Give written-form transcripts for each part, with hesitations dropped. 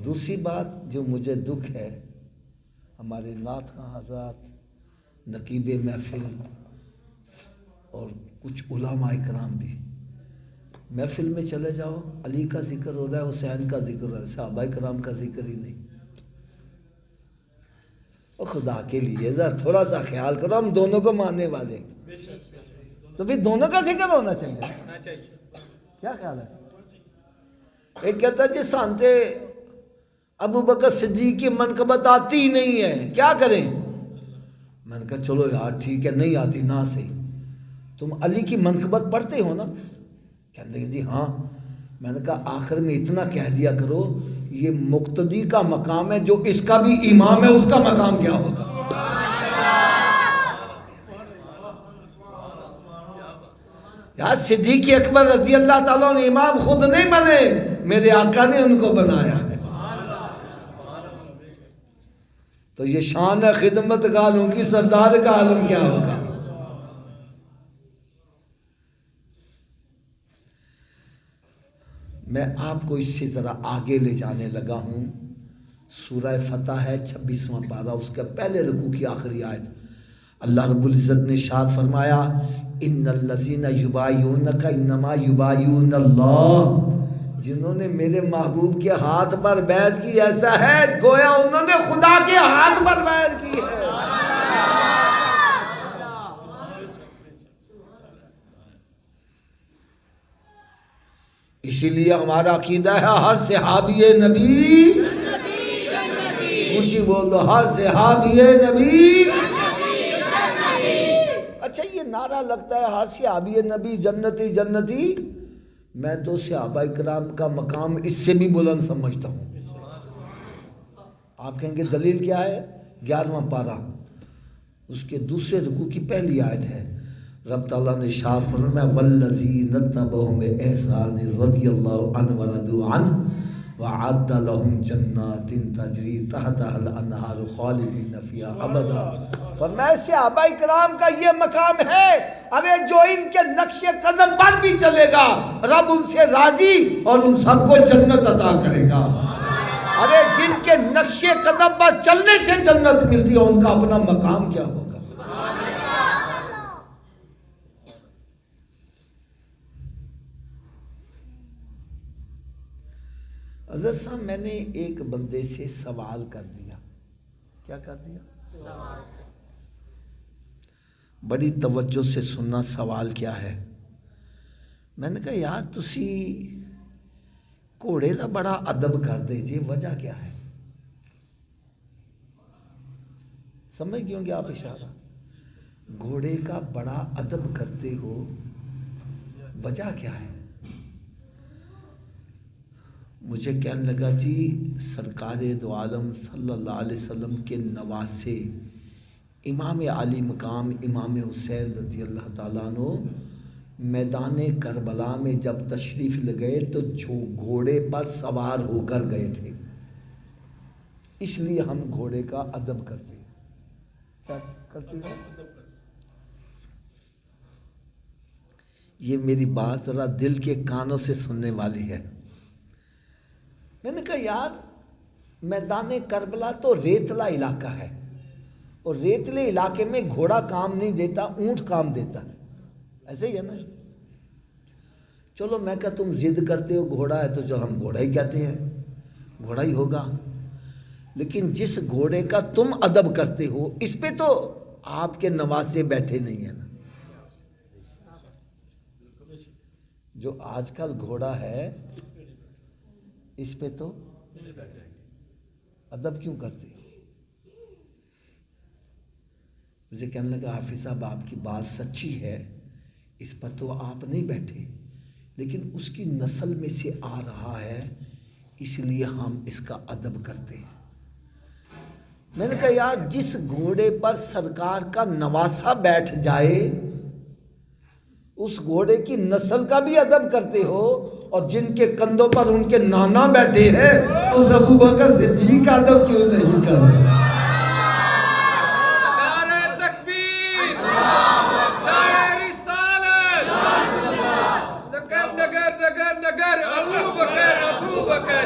دوسری بات جو مجھے دکھ ہے، ہمارے نعت خواں حضرات، نقیب محفل اور کچھ علماء کرام بھی محفل میں چلے جاؤ، علی کا ذکر ہو رہا ہے، حسین کا ذکر ہو رہا ہے، صحابہ کرام کا ذکر ہی نہیں۔ اور خدا کے لیے ذرا تھوڑا سا خیال کرو، ہم دونوں کو ماننے والے، تو پھر دونوں کا ذکر ہونا چاہیے۔ کیا خیال ہے؟ ایک کہتا ہے جی سانتے ابو بکر صدیق کی منقبت آتی ہی نہیں ہے، کیا کریں؟ میں نے کہا چلو یار ٹھیک ہے، نہیں آتی نہ صحیح، تم علی کی منقبت پڑھتے ہو نا؟ کہنے لگے جی ہاں۔ میں نے کہا آخر میں اتنا کہہ دیا کرو، یہ مقتدی کا مقام ہے، جو اس کا بھی امام ہے اس کا مقام کیا ہوگا؟ یار صدیق اکبر رضی اللہ تعالیٰ نے امام خود نہیں بنے، میرے آقا نے ان کو بنایا ہے۔ تو یہ شان ہے خدمت گالوں کی، سردار کا عالم کیا ہوگا؟ میں آپ کو اس سے ذرا آگے لے جانے لگا ہوں۔ سورہ فتح ہے 26واں پارہ، اس کے پہلے رکوع کی آخری آیت، اللہ رب العزت نے ارشاد فرمایا ان الذین یبایعونک انما یبایعون اللہ، جنہوں نے میرے محبوب کے ہاتھ پر بیعت کی، ایسا ہے گویا انہوں نے خدا کے ہاتھ پر بیعت کی ہے۔ اسی لیے ہمارا عقیدہ ہے ہر صحابی نبی اونچی بول دو، ہر صحابی نبی۔ اچھا یہ نعرہ لگتا ہے ہر صحابی نبی جنتی جنتی، میں تو صحابہ کرام کا مقام اس سے بھی بلند سمجھتا ہوں۔ آپ کہیں گے دلیل کیا ہے؟ 11واں پارہ اس کے دوسرے رکوع کی پہلی آیت ہے، رب تعالیٰ نے ارشاد فرمایا والذین اتبعوہم بإحسان رضی اللہ عنہ ورضوا عنہ وعد لهم جنات تجری تحتها الانہار خالدین فیہا ابدا۔ فرمایا صحابہ کرام کا یہ مقام ہے، ارے جو ان کے نقش قدم پر بھی چلے گا رب ان سے راضی اور ان سب کو جنت عطا کرے گا۔ ارے جن کے نقش قدم پر چلنے سے جنت ملتی ہے ان کا اپنا مقام کیا ہوگا؟ حضرت صاحب میں نے ایک بندے سے سوال کر دیا، کیا کر دیا؟ سوال۔ بڑی توجہ سے سننا، سوال کیا ہے؟ میں نے کہا یار تسی گھوڑے کا بڑا ادب کر دے جی، وجہ کیا ہے؟ سمجھ گئے ہوں گے آپ اشارہ، گھوڑے کا بڑا ادب کرتے ہو، وجہ کیا ہے؟ مجھے کہنے لگا جی سرکار دو عالم صلی اللہ علیہ وسلم کے نواسے امام عالی مقام امام حسین رضی اللہ تعالیٰ عنہ میدان کربلا میں جب تشریف لگئے تو گھوڑے پر سوار ہو کر گئے تھے، اس لیے ہم گھوڑے کا ادب کرتے ہیں۔ کیا کرتے ہیں؟ یہ میری بات ذرا دل کے کانوں سے سننے والی ہے۔ میں نے کہا یار میدان کربلا تو ریتلا علاقہ ہے، اور ریتلے علاقے میں گھوڑا کام نہیں دیتا، اونٹ کام دیتا ہے، ایسے ہی ہے نا؟ چلو میں کہا تم ضد کرتے ہو گھوڑا ہے تو چلو ہم گھوڑا ہی کہتے ہیں، گھوڑا ہی ہوگا، لیکن جس گھوڑے کا تم ادب کرتے ہو اس پہ تو آپ کے نواسے بیٹھے نہیں ہیں نا۔ جو آج کل گھوڑا ہے اس پہ تو ادب کیوں کرتے؟ مجھے کہنے لگا حافظ صاحب آپ کی بات سچی ہے، اس پر تو آپ نہیں بیٹھے، لیکن اس کی نسل میں سے آ رہا ہے اس لیے ہم اس کا ادب کرتے ہیں۔ میں نے کہا یار جس گھوڑے پر سرکار کا نواسا بیٹھ جائے اس گھوڑے کی نسل کا بھی ادب کرتے ہو، اور جن کے کندھوں پر ان کے نانا بیٹھے ہیں اس ابو بکر صدیق کا ادب کیوں نہیں کر رہے؟ نعرہ تکبیر، نعرہ رسالت، نگر نگر نگر نگر ابو بکر ابو بکر۔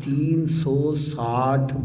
360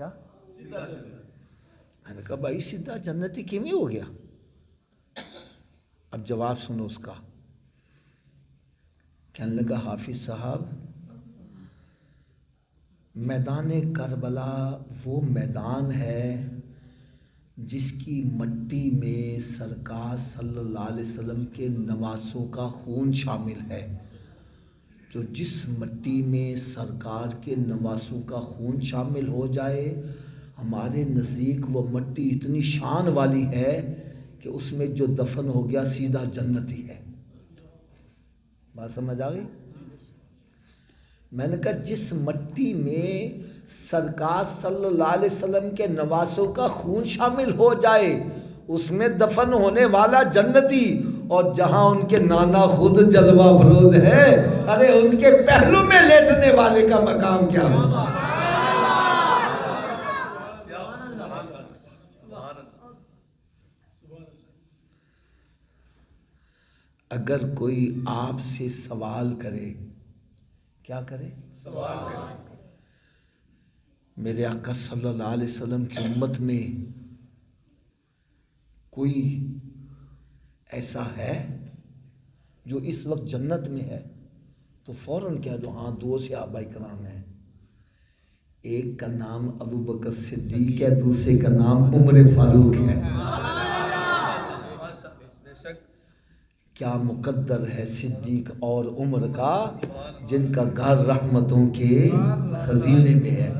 کیا؟ میں نے کہا بھائی سیدھا جنتی کیویں ہو گیا؟ اب جواب سنو اس کا. کہنے لگا حافظ صاحب میدان کربلا وہ میدان ہے جس کی مٹی میں سرکار صلی اللہ علیہ وسلم کے نواسوں کا خون شامل ہے. جو جس مٹی میں سرکار کے نواسوں کا خون شامل ہو جائے ہمارے نزدیک وہ مٹی اتنی شان والی ہے کہ اس میں جو دفن ہو گیا سیدھا جنتی ہے. بات سمجھ آ گئی؟ میں نے کہا جس مٹی میں سرکار صلی اللہ علیہ وسلم کے نواسوں کا خون شامل ہو جائے اس میں دفن ہونے والا جنتی، اور جہاں ان کے نانا خود جلوہ فروز ہے، ارے ان کے پہلو میں لیٹنے والے کا مقام کیا ہوگا؟ اگر کوئی آپ سے سوال کرے، کیا کرے؟ سوال کرے. میرے آقا صلی اللہ علیہ وسلم کی امت میں کوئی ایسا ہے جو اس وقت جنت میں ہے تو فوراً کہہ دو ہاں دو صحابہ کرام ہیں. ایک کا نام ابو بکر صدیق ہے، دوسرے کا نام عمر فاروق ہے. کیا مقدر ہے صدیق اور عمر کا جن کا گھر رحمتوں کے خزینے میں ہے.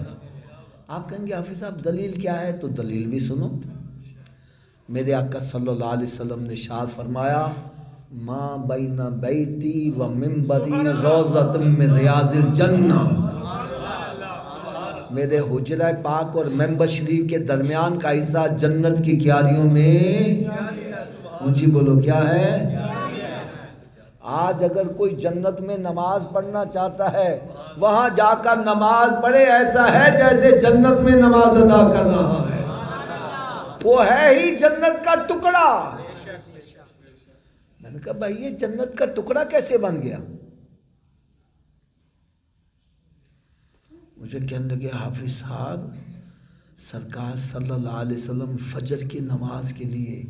آپ کہیں گے حافظ صاحب دلیل کیا ہے؟ تو دلیل بھی سنو. میرے آقا صلی اللہ علیہ وسلم نے ارشاد فرمایا ما بین بیتی و منبری روضۃ من ریاض الجنہ. میرے حجرہ پاک اور منبر شریف کے درمیان کا حصہ جنت کی کیاریوں میں، اونچی بولو کیا ہے؟ آج اگر کوئی جنت میں نماز پڑھنا چاہتا ہے وہاں جا کر نماز پڑھے، ایسا ہے جیسے جنت میں نماز ادا کر رہا ہے. وہ ہے ہی جنت کا ٹکڑا. میں نے کہا بھائی یہ جنت کا ٹکڑا کیسے بن گیا؟ مجھے کہنے لگے حافظ صاحب سرکار صلی اللہ علیہ وسلم فجر کی نماز کے لیے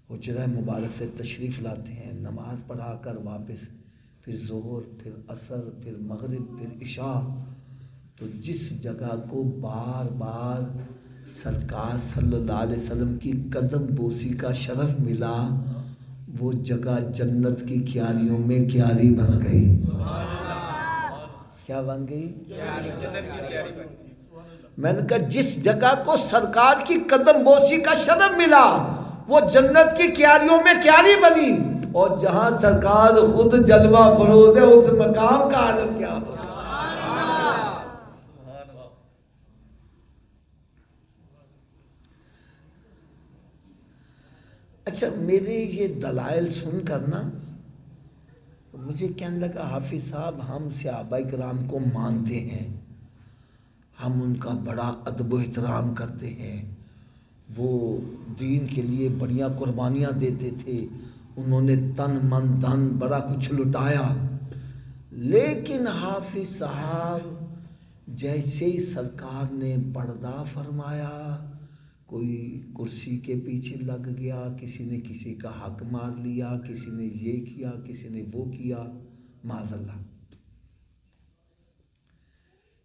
حجرہ مبارک سے تشریف لاتے ہیں، نماز پڑھا کر واپس پھر ظہر، پھر عصر، پھر مغرب، پھر عشاء. تو جس جگہ کو بار بار سرکار صلی اللہ علیہ وسلم کی قدم بوسی کا شرف ملا وہ جگہ جنت کی کیاریوں میں کیاری بن گئی. کیا بن گئی؟ جنت کی کیاری بن گئی. میں نے کہا جس جگہ کو سرکار کی قدم بوسی کا شرف ملا وہ جنت کی کیاریوں میں کیاری بنی، اور جہاں سرکار خود جلوہ فروز ہے اس مقام کا عالم کیا ہو. اچھا میرے یہ دلائل سن کر نا مجھے کہنے لگا حافظ صاحب ہم صحابہ کرام کو مانتے ہیں، ہم ان کا بڑا ادب و احترام کرتے ہیں، وہ دین کے لیے بڑیاں قربانیاں دیتے تھے، انہوں نے تن من دھن بڑا کچھ لٹایا، لیکن حافظ صاحب جیسے ہی سرکار نے پردہ فرمایا کوئی کرسی کے پیچھے لگ گیا، کسی نے کسی کا حق مار لیا، کسی نے یہ کیا، کسی نے وہ کیا، معاذ اللہ.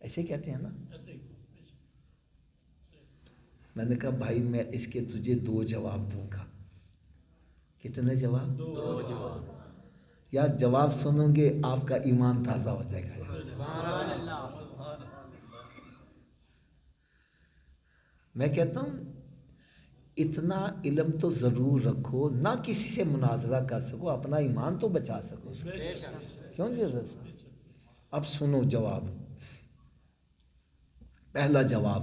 ایسے کہتے ہیں نا. میں نے کہا بھائی میں اس کے تجھے 2 جواب دوں گا. کتنے جواب؟ 2 جواب. یار جواب سنو گے آپ کا ایمان تازہ ہو جائے گا. میں کہتا ہوں اتنا علم تو ضرور رکھو، نہ کسی سے مناظرہ کر سکو اپنا ایمان تو بچا سکو. کیوں جی حضرت صاحب؟ اب سنو جواب. پہلا جواب،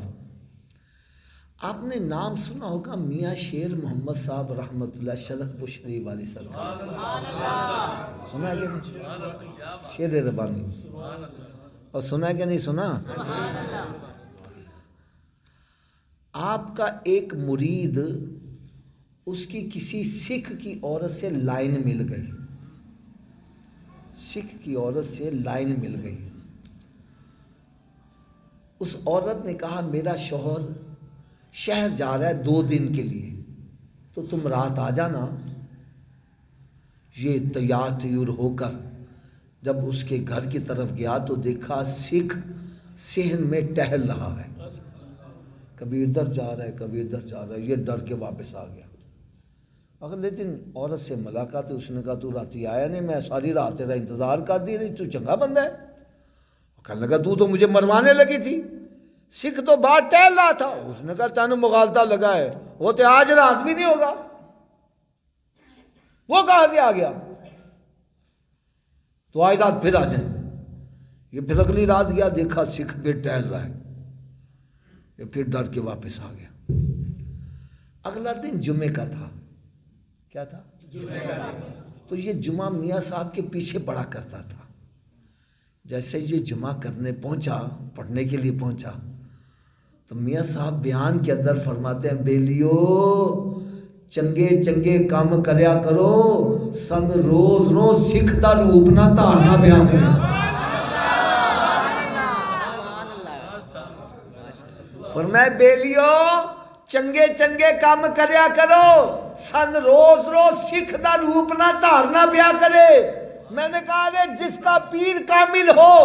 آپ نے نام سنا ہوگا میاں شیر محمد صاحب رحمۃ اللہ شرق پشری والی سرکار. سنا ہے کہ نہیں؟ شیر ربانی. اور سنا ہے کہ نہیں سنا؟ آپ کا ایک مرید اس کی کسی سکھ کی عورت سے لائن مل گئی، سکھ کی عورت سے لائن مل گئی. اس عورت نے کہا میرا شوہر شہر جا رہا ہے 2 دن کے لیے، تو تم رات آ جانا۔ یہ تیار تیور ہو کر جب اس کے گھر کی طرف گیا تو دیکھا سکھ صحن میں ٹہل رہا ہے، کبھی ادھر جا رہا ہے کبھی ادھر جا رہا ہے۔ یہ ڈر کے واپس آ گیا۔ اگلے دن عورت سے ملاقات، اس نے کہا تو راتی آیا نہیں، میں ساری رات تیرا انتظار کر دی رہی، تو چنگا بندہ ہے۔ کہنے لگا تو مجھے مروانے لگی تھی، سکھ تو باہر ٹہل رہا تھا۔ اس نے کہا تینوں مغالطہ لگا ہے، وہ تو آج رات بھی نہیں ہوگا، وہ کہاں سے آ گیا؟ تو آج رات پھر آ جائیں۔ یہ پھر اگلی رات گیا، دیکھا سکھ پھر ٹہل رہا ہے، یہ پھر ڈر کے واپس آ گیا۔ اگلا دن جمعے کا تھا۔ کیا تھا؟ تو یہ جمعہ میاں صاحب کے پیچھے پڑھا کرتا تھا۔ جیسے یہ جمعہ کرنے پہنچا، پڑھنے کے لیے پہنچا، تو میاں صاحب بیان کے اندر فرماتے ہیں بیلیو چنگے چنگے کام کریا کرو، سنگ روز روز سکھ دا روپ نہ دھارنا پیا کرو۔ فرمایا بیلیو چنگے چنگے کام کریا کرو، سن روز روز سکھ دا روپ نہ دھارنا پیا کرے۔ میں نے کہا جس کا پیر کامل ہو،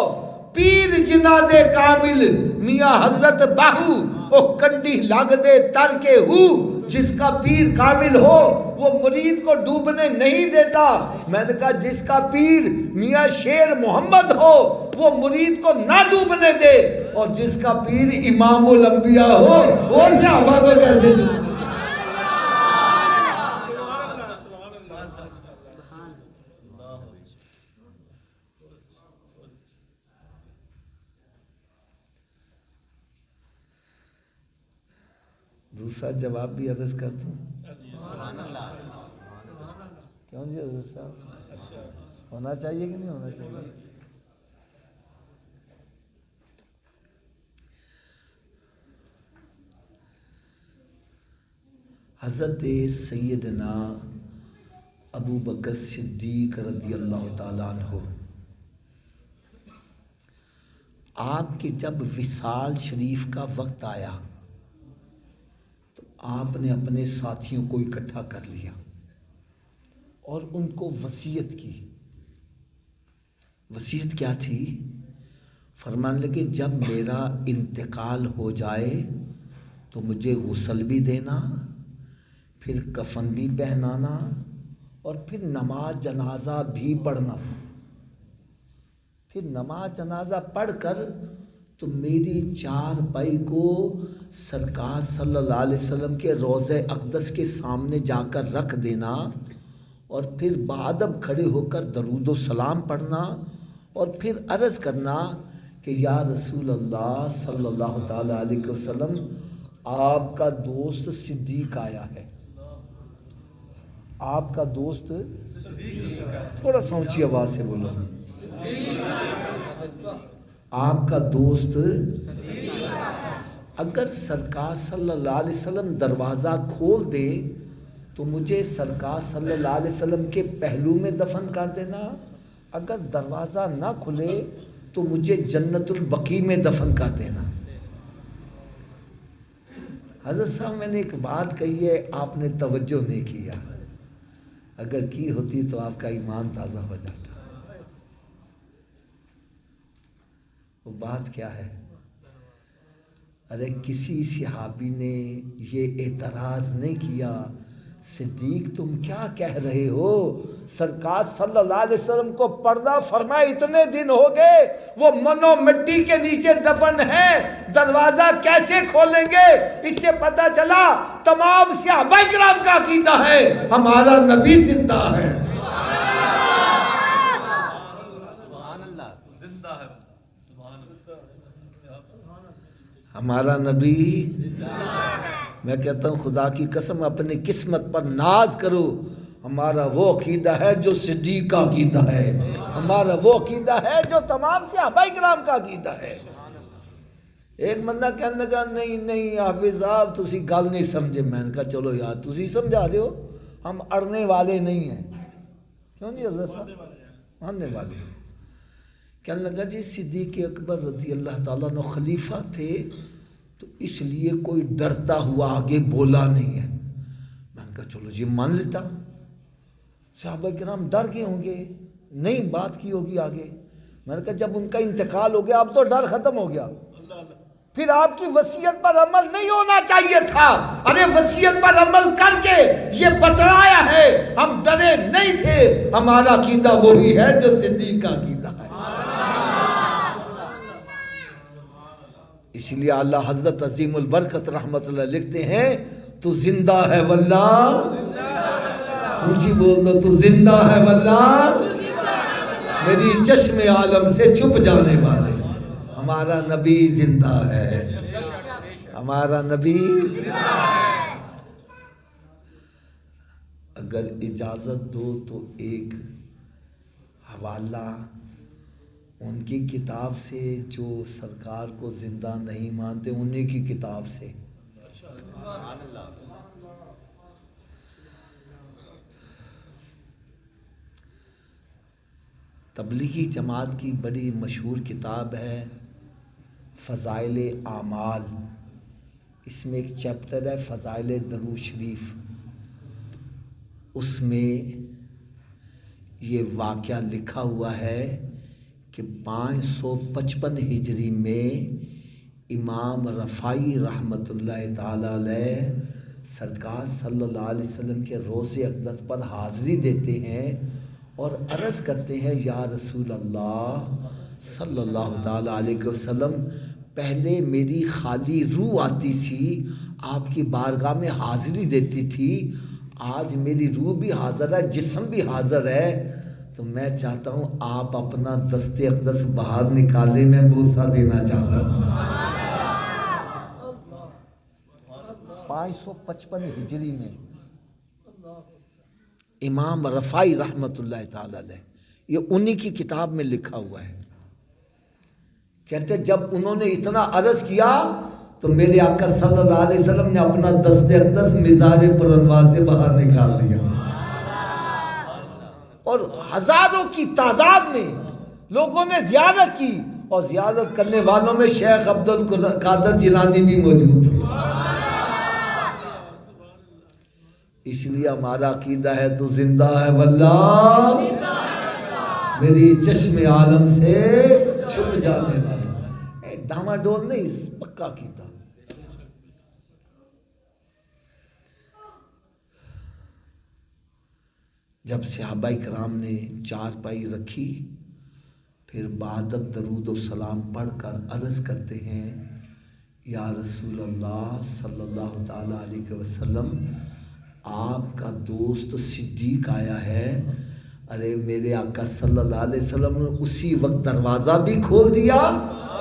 پیر جنا دے کامل، میاں حضرت باہو او کنڈی لگ دے تر کے ہو۔ جس کا پیر کامل ہو وہ مرید کو ڈوبنے نہیں دیتا۔ میں نے کہا جس کا پیر میاں شیر محمد ہو وہ مرید کو نہ ڈوبنے دے، اور جس کا پیر امام الانبیاء ہو وہ صحابہ کو کیسے ڈوبنے دے؟ دوسرا جواب بھی عرض کر دوں؟ کیوں جی حضرت صاحب، ہونا چاہیے کہ نہیں ہونا چاہیے؟ حضرت سیدنا ابو بکر صدیق رضی اللہ تعالیٰ عنہ، آپ کے جب وصال شریف کا وقت آیا تو آپ نے اپنے ساتھیوں کو اکٹھا کر لیا اور ان کو وصیت کی۔ وصیت کیا تھی؟ فرمانے لگے جب میرا انتقال ہو جائے تو مجھے غسل بھی دینا، پھر کفن بھی پہنانا، اور پھر نماز جنازہ بھی پڑھنا۔ پھر نماز جنازہ پڑھ کر تو میری چارپائی کو سرکار صلی اللہ علیہ وسلم کے روضہ اقدس کے سامنے جا کر رکھ دینا، اور پھر بادب کھڑے ہو کر درود و سلام پڑھنا، اور پھر عرض کرنا کہ یا رسول اللہ صلی اللہ تعالیٰ علیہ وسلم، آپ کا دوست صدیق آیا ہے۔ آپ کا دوست، تھوڑا سا اونچی آواز سے بولو، آپ کا دوست، اگر سرکار صلی اللہ علیہ وسلم دروازہ کھول دے تو مجھے سرکار صلی اللہ علیہ وسلم کے پہلو میں دفن کر دینا، اگر دروازہ نہ کھلے تو مجھے جنت البقیع میں دفن کر دینا۔ حضرت صاحب میں نے ایک بات کہی ہے، آپ نے توجہ نہیں کیا، اگر کی ہوتی تو آپ کا ایمان تازہ ہو جاتا۔ وہ بات کیا ہے؟ ارے کسی صحابی نے یہ اعتراض نہیں کیا، صدیق تم کیا کہہ رہے ہو؟ سرکار صلی اللہ علیہ وسلم کو پردہ فرمائے اتنے دن ہو گئے، وہ منو مٹی کے نیچے دفن ہے، دروازہ کیسے کھولیں گے؟ اس سے پتہ چلا تمام صحابہ کرام کا عقیدہ ہے ہمارا نبی زندہ ہے۔ ہمارا نبی، میں کہتا ہوں خدا کی قسم اپنی قسمت پر ناز کرو، ہمارا وہ عقیدہ ہے جو صدیق کا عقیدہ ہے، ہمارا وہ عقیدہ ہے جو تمام صحابہ کرام کا عقیدہ ہے۔ ایک بندہ کہنے لگا نہیں حافظ صاحب تسی گل نہیں سمجھے۔ میں نے کہا چلو یار تسی سمجھا رہے ہو، ہم اڑنے والے نہیں ہیں۔ کیوں جی حضرت صاحب؟ اڑنے والے ہیں، کہنے لگا جی صدیق اکبر رضی اللہ تعالیٰ عنہ خلیفہ تھے تو اس لیے کوئی ڈرتا ہوا آگے بولا نہیں ہے. میں نے کہا چلو جی مان لیتا. صحابہ کرام ڈر گئے ہوں گے, نہیں بات کی ہوگی آگے. میں نے کہا جب ان کا انتقال ہو گیا اب تو ڈر ختم ہو گیا, پھر آپ کی وصیت پر عمل نہیں ہونا چاہیے تھا. ارے وصیت پر عمل کر کے یہ بتلایا ہے, ہم ڈرے نہیں تھے. ہمارا عقیدہ وہی ہے جو صدیق کا عقیدہ ہے. اس لیے اللہ حضرت عظیم البرکت رحمت اللہ لکھتے ہیں تو زندہ ہے واللہ, اونچی بول دو تو زندہ ہے واللہ, میری چشم عالم سے چھپ جانے والے. ہمارا نبی زندہ ہے, ہمارا نبی زندہ ہے. اگر اجازت دو تو ایک حوالہ ان کی کتاب سے, جو سرکار کو زندہ نہیں مانتے انہیں کی کتاب سے. تبلیغی جماعت کی بڑی مشہور کتاب ہے فضائل اعمال. اس میں ایک چیپٹر ہے فضائل درود شریف. اس میں یہ واقعہ لکھا ہوا ہے کہ 555 ہجری میں امام رفاعی رحمۃ اللہ تعالی علیہ سرکار صلی اللہ علیہ وسلم کے روض اقدس پر حاضری دیتے ہیں اور عرض کرتے ہیں یا رسول اللہ صلی اللہ تعالی علیہ وسلم, پہلے میری خالی روح آتی تھی, آپ کی بارگاہ میں حاضری دیتی تھی, آج میری روح بھی حاضر ہے, جسم بھی حاضر ہے, تو میں چاہتا ہوں آپ اپنا دست اقدس باہر نکالے, میں بوسہ دینا چاہتا ہوں. 555 ہجری میں امام رفاعی رحمت اللہ تعالی علیہ, یہ انہی کی کتاب میں لکھا ہوا ہے. کہتے جب انہوں نے اتنا عرض کیا تو میرے آقا صلی اللہ علیہ وسلم نے اپنا دست اقدس مزار پر انوار سے باہر نکال دیا, اور ہزاروں کی تعداد میں لوگوں نے زیارت کی, اور زیارت کرنے والوں میں شیخ عبد القادر جیلانی بھی موجود تھے. اس لیے ہمارا عقیدہ ہے تو زندہ ہے واللہ, میری چشم عالم سے چھپ جانے والا. ڈاما ڈول نہیں, پکا عقیدہ. جب صحابہ کرام نے چارپائی رکھی, پھر بعد درود و سلام پڑھ کر عرض کرتے ہیں یا رسول اللہ صلی اللہ تعالی علیہ وسلم, آپ کا دوست صدیق آیا ہے. ارے میرے آقا صلی اللہ علیہ وسلم نے اسی وقت دروازہ بھی کھول دیا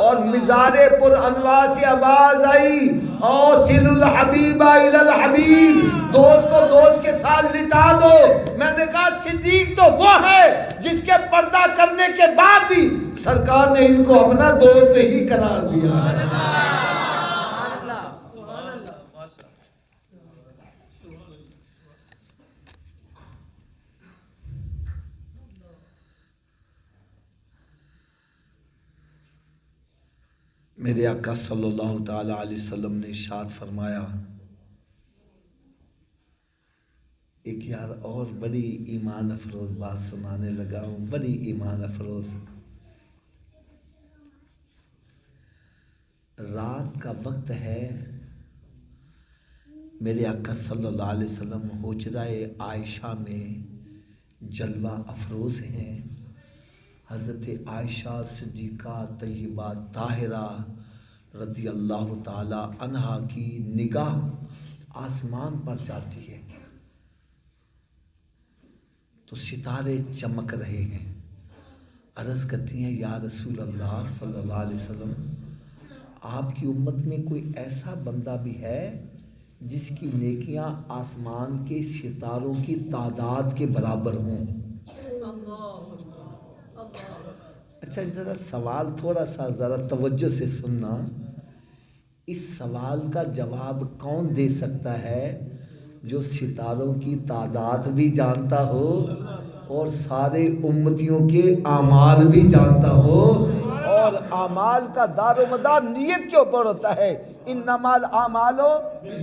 اور مزار پر انوار سے آواز آئی اوصل الحبیب الی الحبیب, دوست کو دوست کے ساتھ لٹا دو. میں نے کہا صدیق تو وہ ہے جس کے پردہ کرنے کے بعد بھی سرکار نے ان کو اپنا دوست ہی قرار دیا ہے. میرے آقا صلی اللہ تعالی علیہ وسلم نے ارشاد فرمایا, ایک یار اور بڑی ایمان افروز بات سنانے لگا ہوں, بڑی ایمان افروز. رات کا وقت ہے, میرے آقا صلی اللہ علیہ وسلم حجرہ عائشہ میں جلوہ افروز ہیں. حضرت عائشہ صدیقہ طیبہ طاہرہ رضی اللہ تعالی عنہا کی نگاہ آسمان پر جاتی ہے تو ستارے چمک رہے ہیں. عرض کرتی ہیں یا رسول اللہ صلی اللہ علیہ وسلم, آپ کی امت میں کوئی ایسا بندہ بھی ہے جس کی نیکیاں آسمان کے ستاروں کی تعداد کے برابر ہوں؟ اچھا ذرا سوال تھوڑا سا ذرا توجہ سے سننا. اس سوال کا جواب کون دے سکتا ہے جو ستاروں کی تعداد بھی جانتا ہو اور سارے امتیوں کے اعمال بھی جانتا ہو؟ اعمال کا دار و مدار نیت کے اوپر ہوتا ہے، انما الاعمال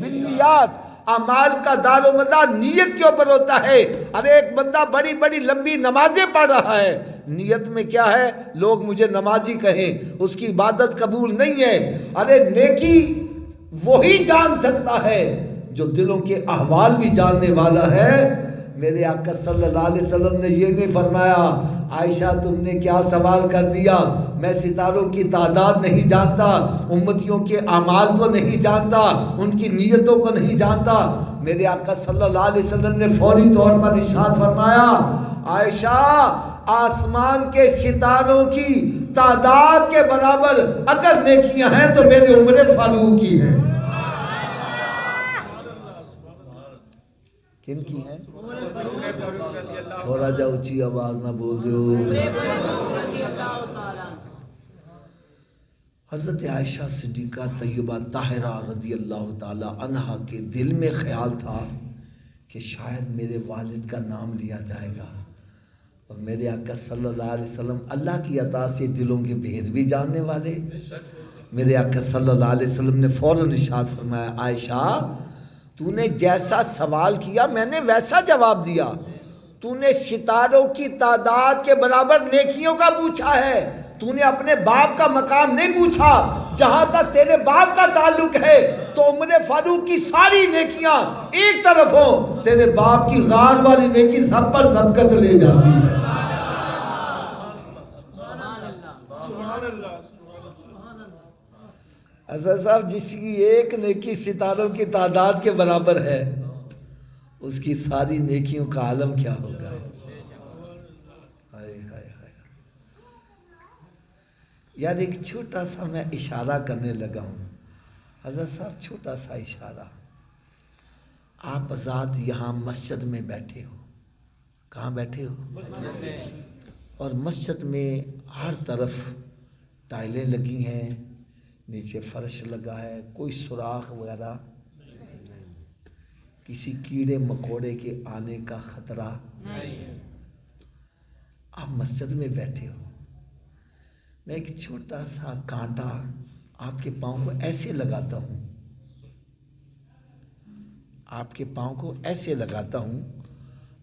بالنیات، اعمال کا دار و مدار نیت کے اوپر ہوتا ہے۔ ارے ایک بندہ بڑی بڑی لمبی نمازیں پڑھ رہا ہے، نیت میں کیا ہے؟ لوگ مجھے نمازی کہیں، اس کی عبادت قبول نہیں ہے۔ ارے نیکی وہی جان سکتا ہے جو دلوں کے احوال بھی جاننے والا ہے۔ میرے آقا صلی اللہ علیہ وسلم نے یہ نہیں فرمایا عائشہ تم نے کیا سوال کر دیا، میں ستاروں کی تعداد نہیں جانتا، امتیوں کے اعمال کو نہیں جانتا، ان کی نیتوں کو نہیں جانتا۔ میرے آقا صلی اللہ علیہ وسلم نے فوری طور پر ارشاد فرمایا عائشہ آسمان کے ستاروں کی تعداد کے برابر اگر نیکیاں ہیں تو میرے عمر فاروق کی ہیں۔ کن کی ہیں؟ تھوڑا جا اونچی آواز نہ بول دیو۔ حضرت عائشہ صدیقہ طیبہ طاہرہ رضی اللہ تعالی عنہا کے دل میں خیال تھا کہ شاید میرے والد کا نام لیا جائے گا، اور میرے آقا صلی اللہ علیہ وسلم اللہ کی عطا سے دلوں کے بھید بھی جاننے والے۔ میرے آقا صلی اللہ علیہ وسلم نے فوراً ارشاد فرمایا عائشہ تو نے جیسا سوال کیا میں نے ویسا جواب دیا، تو نے ستاروں کی تعداد کے برابر نیکیوں کا پوچھا ہے، تو نے اپنے باپ کا مقام نہیں پوچھا۔ جہاں تک تیرے باپ کا تعلق ہے تو عمر فاروق کی ساری نیکیاں ایک طرف ہوں، تیرے باپ کی غار والی نیکی سب پر سبقت لے جاتی ہے۔ حضرت صاحب جس کی ایک نیکی ستاروں کی تعداد کے برابر ہے اس کی ساری نیکیوں کا عالم کیا ہوگا؟ ہائے ہائے ہائے۔ یار ایک چھوٹا سا میں اشارہ کرنے لگا ہوں حضرت صاحب، چھوٹا سا اشارہ۔ آپ آزاد یہاں مسجد میں بیٹھے ہو، کہاں بیٹھے ہو؟ اور مسجد میں ہر طرف ٹائلیں لگی ہیں، نیچے فرش لگا ہے، کوئی سوراخ وغیرہ، کسی کیڑے مکوڑے کے آنے کا خطرہ نہیں۔ آپ مسجد میں بیٹھے ہو، میں ایک چھوٹا سا کانٹا آپ کے پاؤں کو ایسے لگاتا ہوں، آپ کے پاؤں کو ایسے لگاتا ہوں،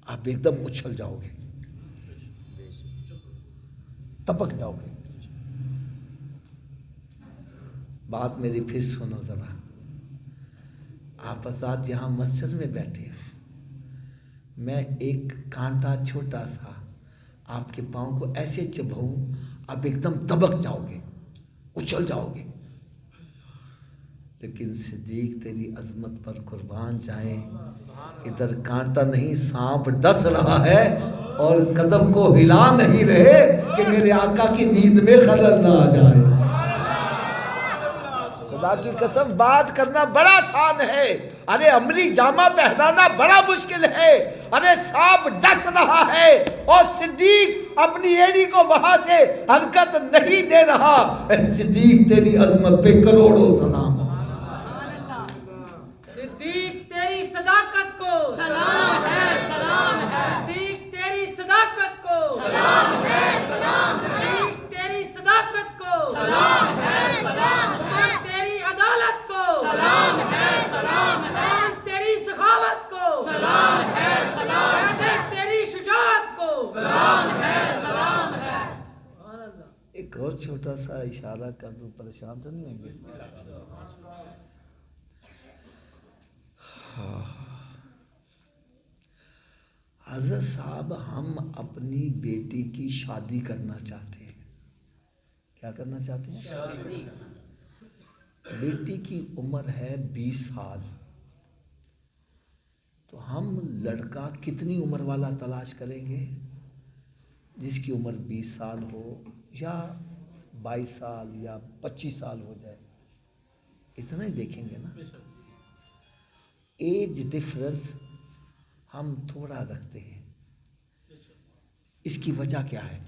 آپ ایک دم اچھل جاؤ گے، تپک جاؤ گے۔ بات میری پھر سنو ذرا، آپ آزاد یہاں مسجد میں بیٹھے ہیں، میں ایک کانٹا چھوٹا سا آپ کے پاؤں کو ایسے چبھاؤں، آپ ایک دم دبک جاؤ گے، اچھل جاؤ گے۔ لیکن صدیق تیری عظمت پر قربان جائیں، ادھر کانٹا نہیں سانپ ڈس رہا ہے اور قدم کو ہلا نہیں رہے کہ میرے آقا کی نیند میں خلل نہ آ جائے۔ خدا کی قسم بات کرنا بڑا آسان ہے، ارے عملی جامہ پہنانا بڑا مشکل ہے۔ ارے سانپ ڈس رہا ہے اور صدیق اپنی ایڑی کو وہاں سے حرکت نہیں دے رہا۔ اے صدیق تیری عظمت پہ کروڑوں سلام۔ صدیق تیری صداقت کو سلام ہے، سلام ہے۔ صدیق تیری صداقت کو سلام ہے، سلام ہے۔ صدیق تیری صداقت کو سلام ہے، سلام ہے۔ تیری عدالت کو سلام ہے، سلام ہے۔ تیری سخاوت کو سلام ہے، سلام ہے۔ تیری شجاعت کو سلام ہے، سلام ہے۔ ایک اور چھوٹا سا اشارہ کر دوں، پریشان تو نہیں ہوں گے؟ حضرت صاحب ہم اپنی بیٹی کی شادی کرنا چاہتے ہیں۔ کیا کرنا چاہتے ہیں؟ بیٹی کی عمر ہے 20 سال، تو ہم لڑکا کتنی عمر والا تلاش کریں گے؟ جس کی عمر 20 سال ہو یا 22 سال یا 25 سال ہو جائے، اتنا ہی دیکھیں گے نا۔ ایج ڈفرنس ہم تھوڑا رکھتے ہیں، اس کی وجہ کیا ہے؟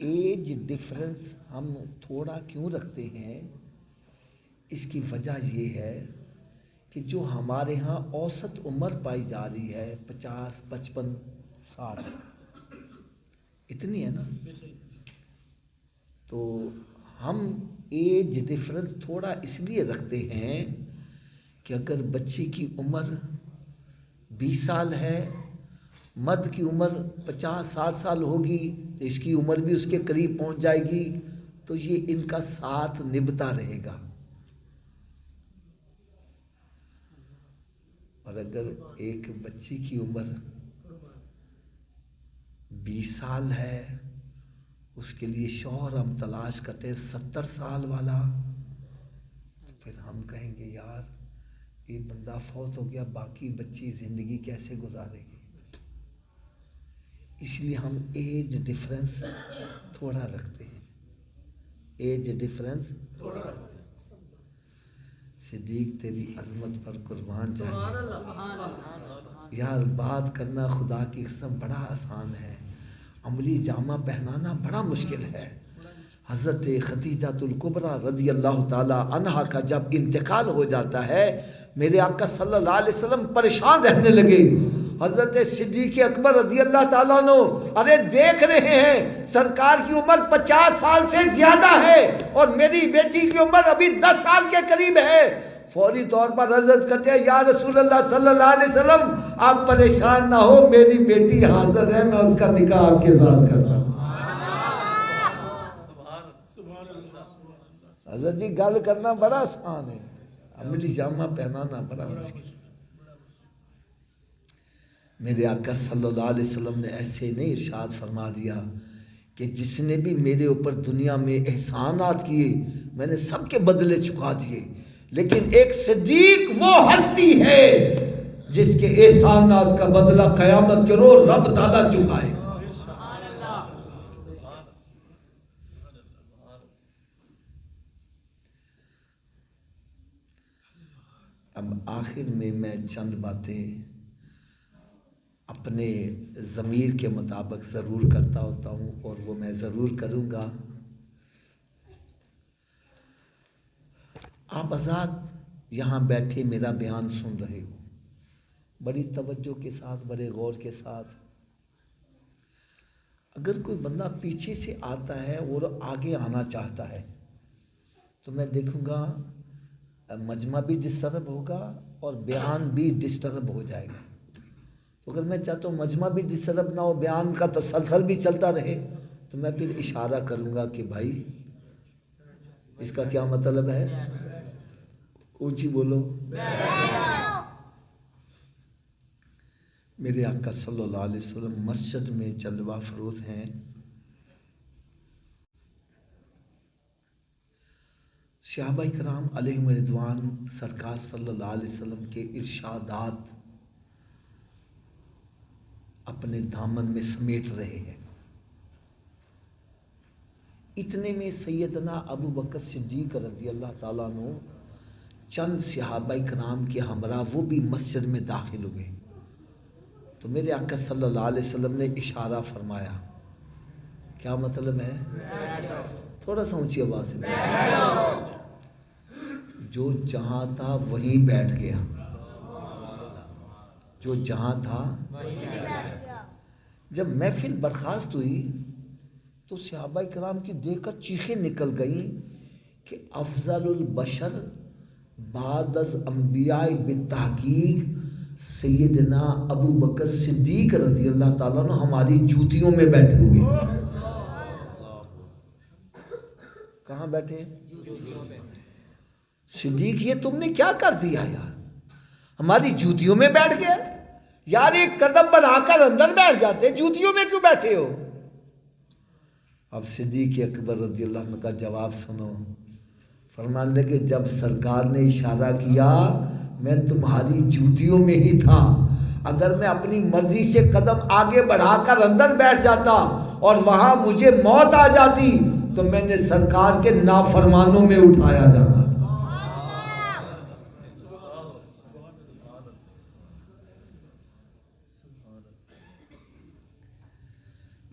ایج ڈفرنس ہم تھوڑا کیوں رکھتے ہیں؟ اس کی وجہ یہ ہے کہ جو ہمارے ہاں اوسط عمر پائی جا رہی ہے 50-55 60 اتنی ہے نا. تو ہم ایج ڈفرنس تھوڑا اس لیے رکھتے ہیں کہ اگر بچی کی عمر 20 سال ہے، مرد کی عمر 50-60 سال ہوگی، تو اس کی عمر بھی اس کے قریب پہنچ جائے گی، تو یہ ان کا ساتھ نبھتا رہے گا. اور اگر ایک بچی کی عمر 20 سال ہے، اس کے لیے شوہر ہم تلاش کرتے ہیں 70 سال والا، تو پھر ہم کہیں گے یار یہ بندہ فوت ہو گیا، باقی بچی زندگی کیسے گزارے گی. اس لیے ہم ایج ڈفرنس تھوڑا رکھتے ہیں. ایج ڈفرنس تھوڑا رکھتے ہیں. صدیق تیری عظمت پر قربان جائے. یار بات کرنا خدا کی قسم بڑا آسان ہے، عملی جامہ پہنانا بڑا مشکل ہے. حضرت خدیجہ الکبریٰ رضی اللہ تعالی عنہا کا جب انتقال ہو جاتا ہے، میرے آقا صلی اللہ علیہ وسلم پریشان رہنے لگے. حضرت صدیق اکبر رضی اللہ تعالیٰ عنہ ارے دیکھ رہے ہیں سرکار کی عمر 50 سال سے زیادہ ہے اور میری بیٹی کی عمر ابھی 10 سال کے قریب ہے. فوری طور پر عرض کرتے ہیں یا رسول اللہ صلی اللہ علیہ وسلم آپ پریشان نہ ہو، میری بیٹی حاضر ہے، میں اس کا نکاح آپ کے ساتھ کرتا ہوں. حضرت جی گل کرنا بڑا آسان ہے، عملی جامہ پہنانا بڑا مشکل. میرے آقا صلی اللہ علیہ وسلم نے ایسے نہیں ارشاد فرما دیا کہ جس نے بھی میرے اوپر دنیا میں احسانات کیے میں نے سب کے بدلے چکا دیے، لیکن ایک صدیق وہ ہستی ہے جس کے احسانات کا بدلہ قیامت کے روز رب تعالیٰ چکائے. اب آخر میں چند باتیں اپنے ضمیر کے مطابق ضرور کرتا ہوتا ہوں اور وہ میں ضرور کروں گا. آپ حضرات یہاں بیٹھے میرا بیان سن رہے ہو بڑی توجہ کے ساتھ، بڑے غور کے ساتھ. اگر کوئی بندہ پیچھے سے آتا ہے اور آگے آنا چاہتا ہے تو میں دیکھوں گا مجمع بھی ڈسٹرب ہوگا اور بیان بھی ڈسٹرب ہو جائے گا. تو اگر میں چاہتا ہوں مجمع بھی ڈسٹرب نہ ہو، بیان کا تسلسل بھی چلتا رہے، تو میں پھر اشارہ کروں گا کہ بھائی اس کا کیا مطلب ہے، اونچی بولو. میرے آقا صلی اللہ علیہ وسلم مسجد میں جلوہ فروز ہیں. صحابہ کرام علیہم رضوان سرکار صلی اللہ علیہ وسلم کے ارشادات اپنے دامن میں سمیٹ رہے ہیں. اتنے میں سیدنا ابو بکر صدیق رضی اللہ تعالیٰ عنہ چند صحابہ کرام کے ہمراہ وہ بھی مسجد میں داخل ہوئے. تو میرے آقا صلی اللہ علیہ وسلم نے اشارہ فرمایا. کیا مطلب ہے؟ تھوڑا سا اونچی آواز سے. جو جہاں تھا وہیں بیٹھ گیا. جو جہاں تھا. جب محفل برخاست ہوئی تو صحابہ کرام کی دیکھ کر چیخیں نکل گئیں کہ افضل البشر بعد از انبیاء بالتحقیق سیدنا ابو بکر صدیق رضی اللہ تعالیٰ عنہ ہماری جوتیوں میں بیٹھے ہوئے. کہاں بیٹھے؟ صدیق یہ تم نے کیا کر دیا یار، ہماری جوتیوں میں بیٹھ گئے. یار ایک قدم بڑھا کر اندر بیٹھ جاتے، جوتیوں میں کیوں بیٹھے ہو؟ اب صدیق اکبر رضی اللہ عنہ کا جواب سنو. فرمانے لگے جب سرکار نے اشارہ کیا میں تمہاری جوتیوں میں ہی تھا. اگر میں اپنی مرضی سے قدم آگے بڑھا کر اندر بیٹھ جاتا اور وہاں مجھے موت آ جاتی تو میں نے سرکار کے نافرمانوں میں اٹھایا جانا تھا.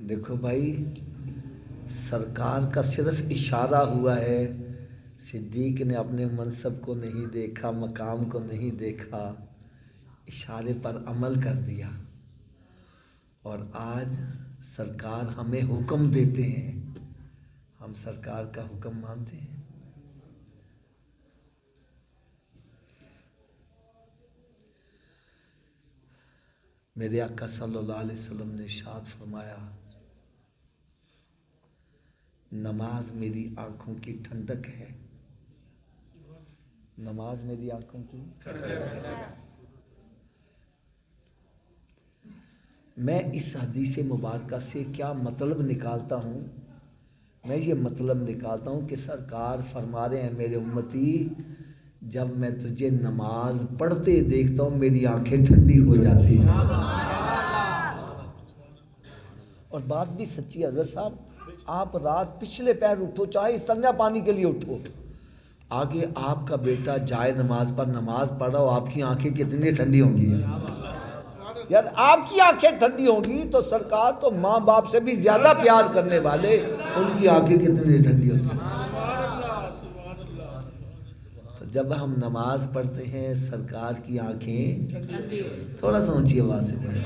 دیکھو بھائی سرکار کا صرف اشارہ ہوا ہے، صدیق نے اپنے منصب کو نہیں دیکھا، مقام کو نہیں دیکھا، اشارے پر عمل کر دیا. اور آج سرکار ہمیں حکم دیتے ہیں، ہم سرکار کا حکم مانتے ہیں؟ میرے آقا صلی اللہ علیہ وسلم نے ارشاد فرمایا، نماز میری آنکھوں کی ٹھنڈک ہے، نماز میری آنکھوں کی ٹھنڈک ہے۔ میں اس حدیث مبارکہ سے کیا مطلب نکالتا ہوں؟ میں یہ مطلب نکالتا ہوں کہ سرکار فرما رہے ہیں، میرے امتی جب میں تجھے نماز پڑھتے دیکھتا ہوں میری آنکھیں ٹھنڈی ہو جاتی ہیں۔ اور بات بھی سچی ہے حضرت صاحب، آپ رات پچھلے پہر اٹھو، چاہے استنجا پانی کے لیے اٹھو، آگے آپ کا بیٹا جائے نماز پر نماز پڑھ رہا ہو، آپ کی آنکھیں کتنی ٹھنڈی ہوں گی یار؟ آپ کی آنکھیں ٹھنڈی ہوں گی تو سرکار تو ماں باپ سے بھی زیادہ پیار کرنے والے، ان کی آنکھیں کتنی ٹھنڈی ہوتی ہیں۔ تو جب ہم نماز پڑھتے ہیں سرکار کی آنکھیں تھوڑا سا اونچی آواز سے پڑھیں،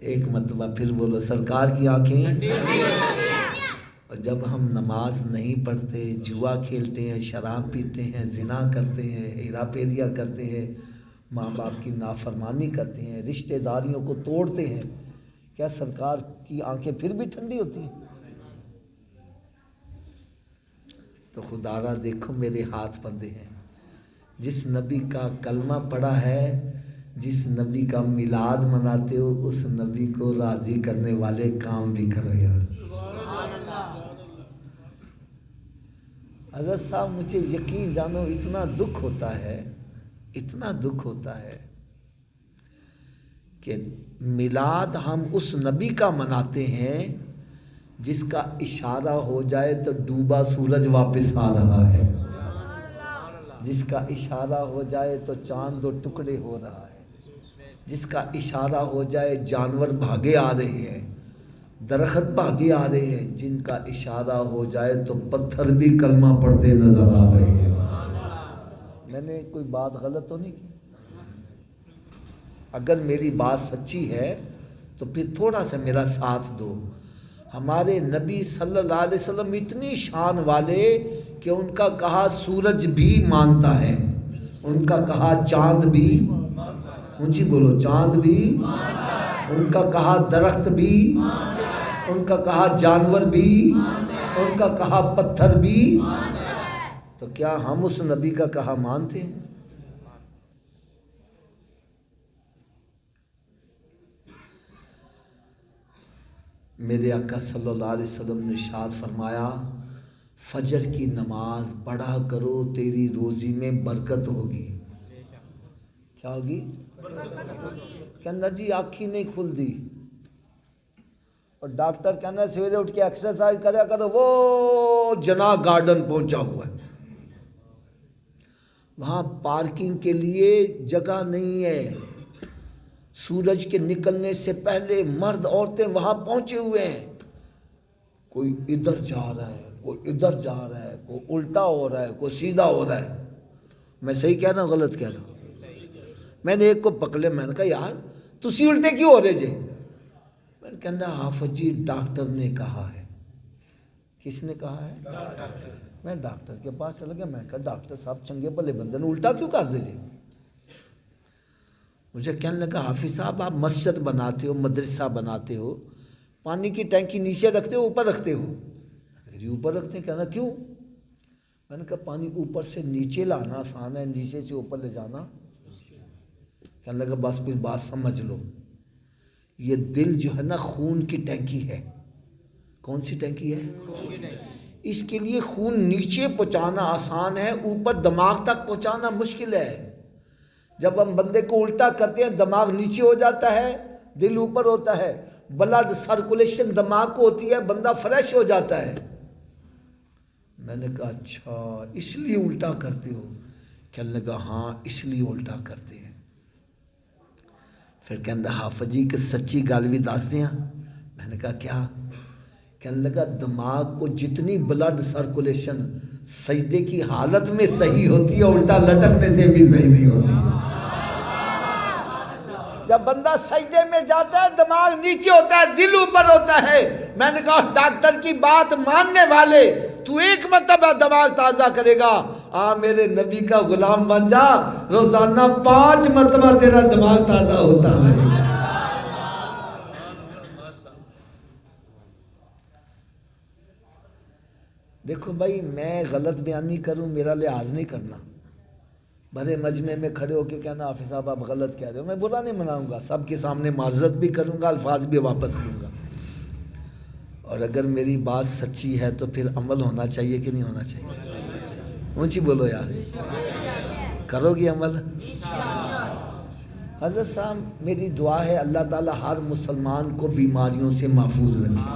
ایک مرتبہ پھر بولو، سرکار کی آنکھیں۔ اور جب ہم نماز نہیں پڑھتے، جوا کھیلتے ہیں، شراب پیتے ہیں، زنا کرتے ہیں، ہیرا پھیریاں کرتے ہیں، ماں باپ کی نافرمانی کرتے ہیں، رشتہ داریوں کو توڑتے ہیں، کیا سرکار کی آنکھیں پھر بھی ٹھنڈی ہوتی ہیں؟ تو خدا را دیکھو میرے ہاتھ بندھے ہیں، جس نبی کا کلمہ پڑھا ہے، جس نبی کا میلاد مناتے ہو، اس نبی کو راضی کرنے والے کام بھی کرو یار۔ حضرت صاحب مجھے یقین جانو اتنا دکھ ہوتا ہے، اتنا دکھ ہوتا ہے کہ میلاد ہم اس نبی کا مناتے ہیں جس کا اشارہ ہو جائے تو ڈوبا سورج واپس آ رہا ہے، جس کا اشارہ ہو جائے تو چاند دو ٹکڑے ہو رہا ہے، جس کا اشارہ ہو جائے جانور بھاگے آ رہے ہیں، درخت بھاگے آ رہے ہیں، جن کا اشارہ ہو جائے تو پتھر بھی کلمہ پڑھتے نظر آ رہے ہیں۔ میں نے کوئی بات غلط تو نہیں کی؟ اگر میری بات سچی ہے تو پھر تھوڑا سا میرا ساتھ دو۔ ہمارے نبی صلی اللہ علیہ وسلم اتنی شان والے کہ ان کا کہا سورج بھی مانتا ہے، ان کا کہا چاند بھی، اونچی بولو، چاند بھی، ان کا کہا درخت بھی، ان کا کہا جانور بھی، ان کا کہا پتھر بھی۔ تو کیا ہم اس نبی کا کہا مانتے ہیں؟ میرے آقا صلی اللہ علیہ وسلم نے ارشاد فرمایا، فجر کی نماز پڑھا کرو، تیری روزی میں برکت ہوگی۔ کیا ہوگی؟ کہنا جی آنکھ ہی نہیں کھل دی، اور ڈاکٹر کہنا سویرے اٹھ کے ایکسرسائز کریا کرو، وہ جناح گارڈن پہنچا ہوا ہے، وہاں پارکنگ کے لیے جگہ نہیں ہے، سورج کے نکلنے سے پہلے مرد عورتیں وہاں پہنچے ہوئے ہیں، کوئی ادھر جا رہا ہے، کوئی ادھر جا رہا ہے، کوئی الٹا ہو رہا ہے، کوئی سیدھا ہو رہا ہے۔ میں صحیح کہہ رہا ہوں غلط کہہ رہا ہوں؟ میں نے ایک کو پکڑے، میں نے کہا یار تسی الٹے کیوں ہو رہے جے؟ میں نے کہنا حافظ جی ڈاکٹر نے کہا ہے۔ کس نے کہا ہے؟ میں ڈاکٹر کے پاس چلا گیا، میں کہا ڈاکٹر صاحب چنگے بھلے بندے نے الٹا کیوں کر دے جے؟ مجھے کہنے لگا حافظ صاحب آپ مسجد بناتے ہو، مدرسہ بناتے ہو، پانی کی ٹینکی نیچے رکھتے ہو اوپر رکھتے ہو؟ جی اوپر رکھتے ہیں۔ کہنا کیوں؟ میں نے کہا پانی اوپر سے نیچے لانا آسان ہے، نیچے سے اوپر لے جانا۔ کہنے لگا بس پھر بات سمجھ لو، یہ دل جو ہے نا خون کی ٹینکی ہے۔ کون سی ٹینکی ہے؟ اس کے لیے خون نیچے پہنچانا آسان ہے، اوپر دماغ تک پہنچانا مشکل ہے۔ جب ہم بندے کو الٹا کرتے ہیں دماغ نیچے ہو جاتا ہے، دل اوپر ہوتا ہے، بلڈ سرکولیشن دماغ کو ہوتی ہے، بندہ فریش ہو جاتا ہے۔ میں نے کہا اچھا اس لیے الٹا کرتے ہو؟ کہنے لگا ہاں اس لیے الٹا کرتے ہیں۔ پھر کہنے لگا حافظ جی کہ سچی گل بھی دس دیا؟ میں نے کہا کیا؟ کہنے لگا دماغ کو جتنی بلڈ سرکولیشن سجدے کی حالت میں صحیح ہوتی ہے، الٹا لٹکنے سے بھی صحیح نہیں ہوتی۔ جب بندہ سجدے میں جاتا ہے دماغ نیچے ہوتا ہے دل اوپر ہوتا ہے. میں نے کہا ڈاکٹر کی بات ماننے والے تو ایک مرتبہ دماغ تازہ کرے گا, میرے نبی کا غلام بن جا, روزانہ 5 مرتبہ تیرا دماغ تازہ ہوتا رہے گا. دیکھو بھائی, میں غلط بیانی کروں میرا لحاظ نہیں کرنا. بڑے مجمع میں کھڑے ہو کے کہنا حافظ صاحب آپ غلط کہہ رہے ہو, میں برا نہیں مناؤں گا, سب کے سامنے معذرت بھی کروں گا, الفاظ بھی واپس لوں گا. اور اگر میری بات سچی ہے تو پھر عمل ہونا چاہیے کہ نہیں ہونا چاہیے؟ اونچی بولو یار, کرو گی عمل؟ حضرت صاحب میری دعا ہے اللہ تعالی ہر مسلمان کو بیماریوں سے محفوظ رکھے,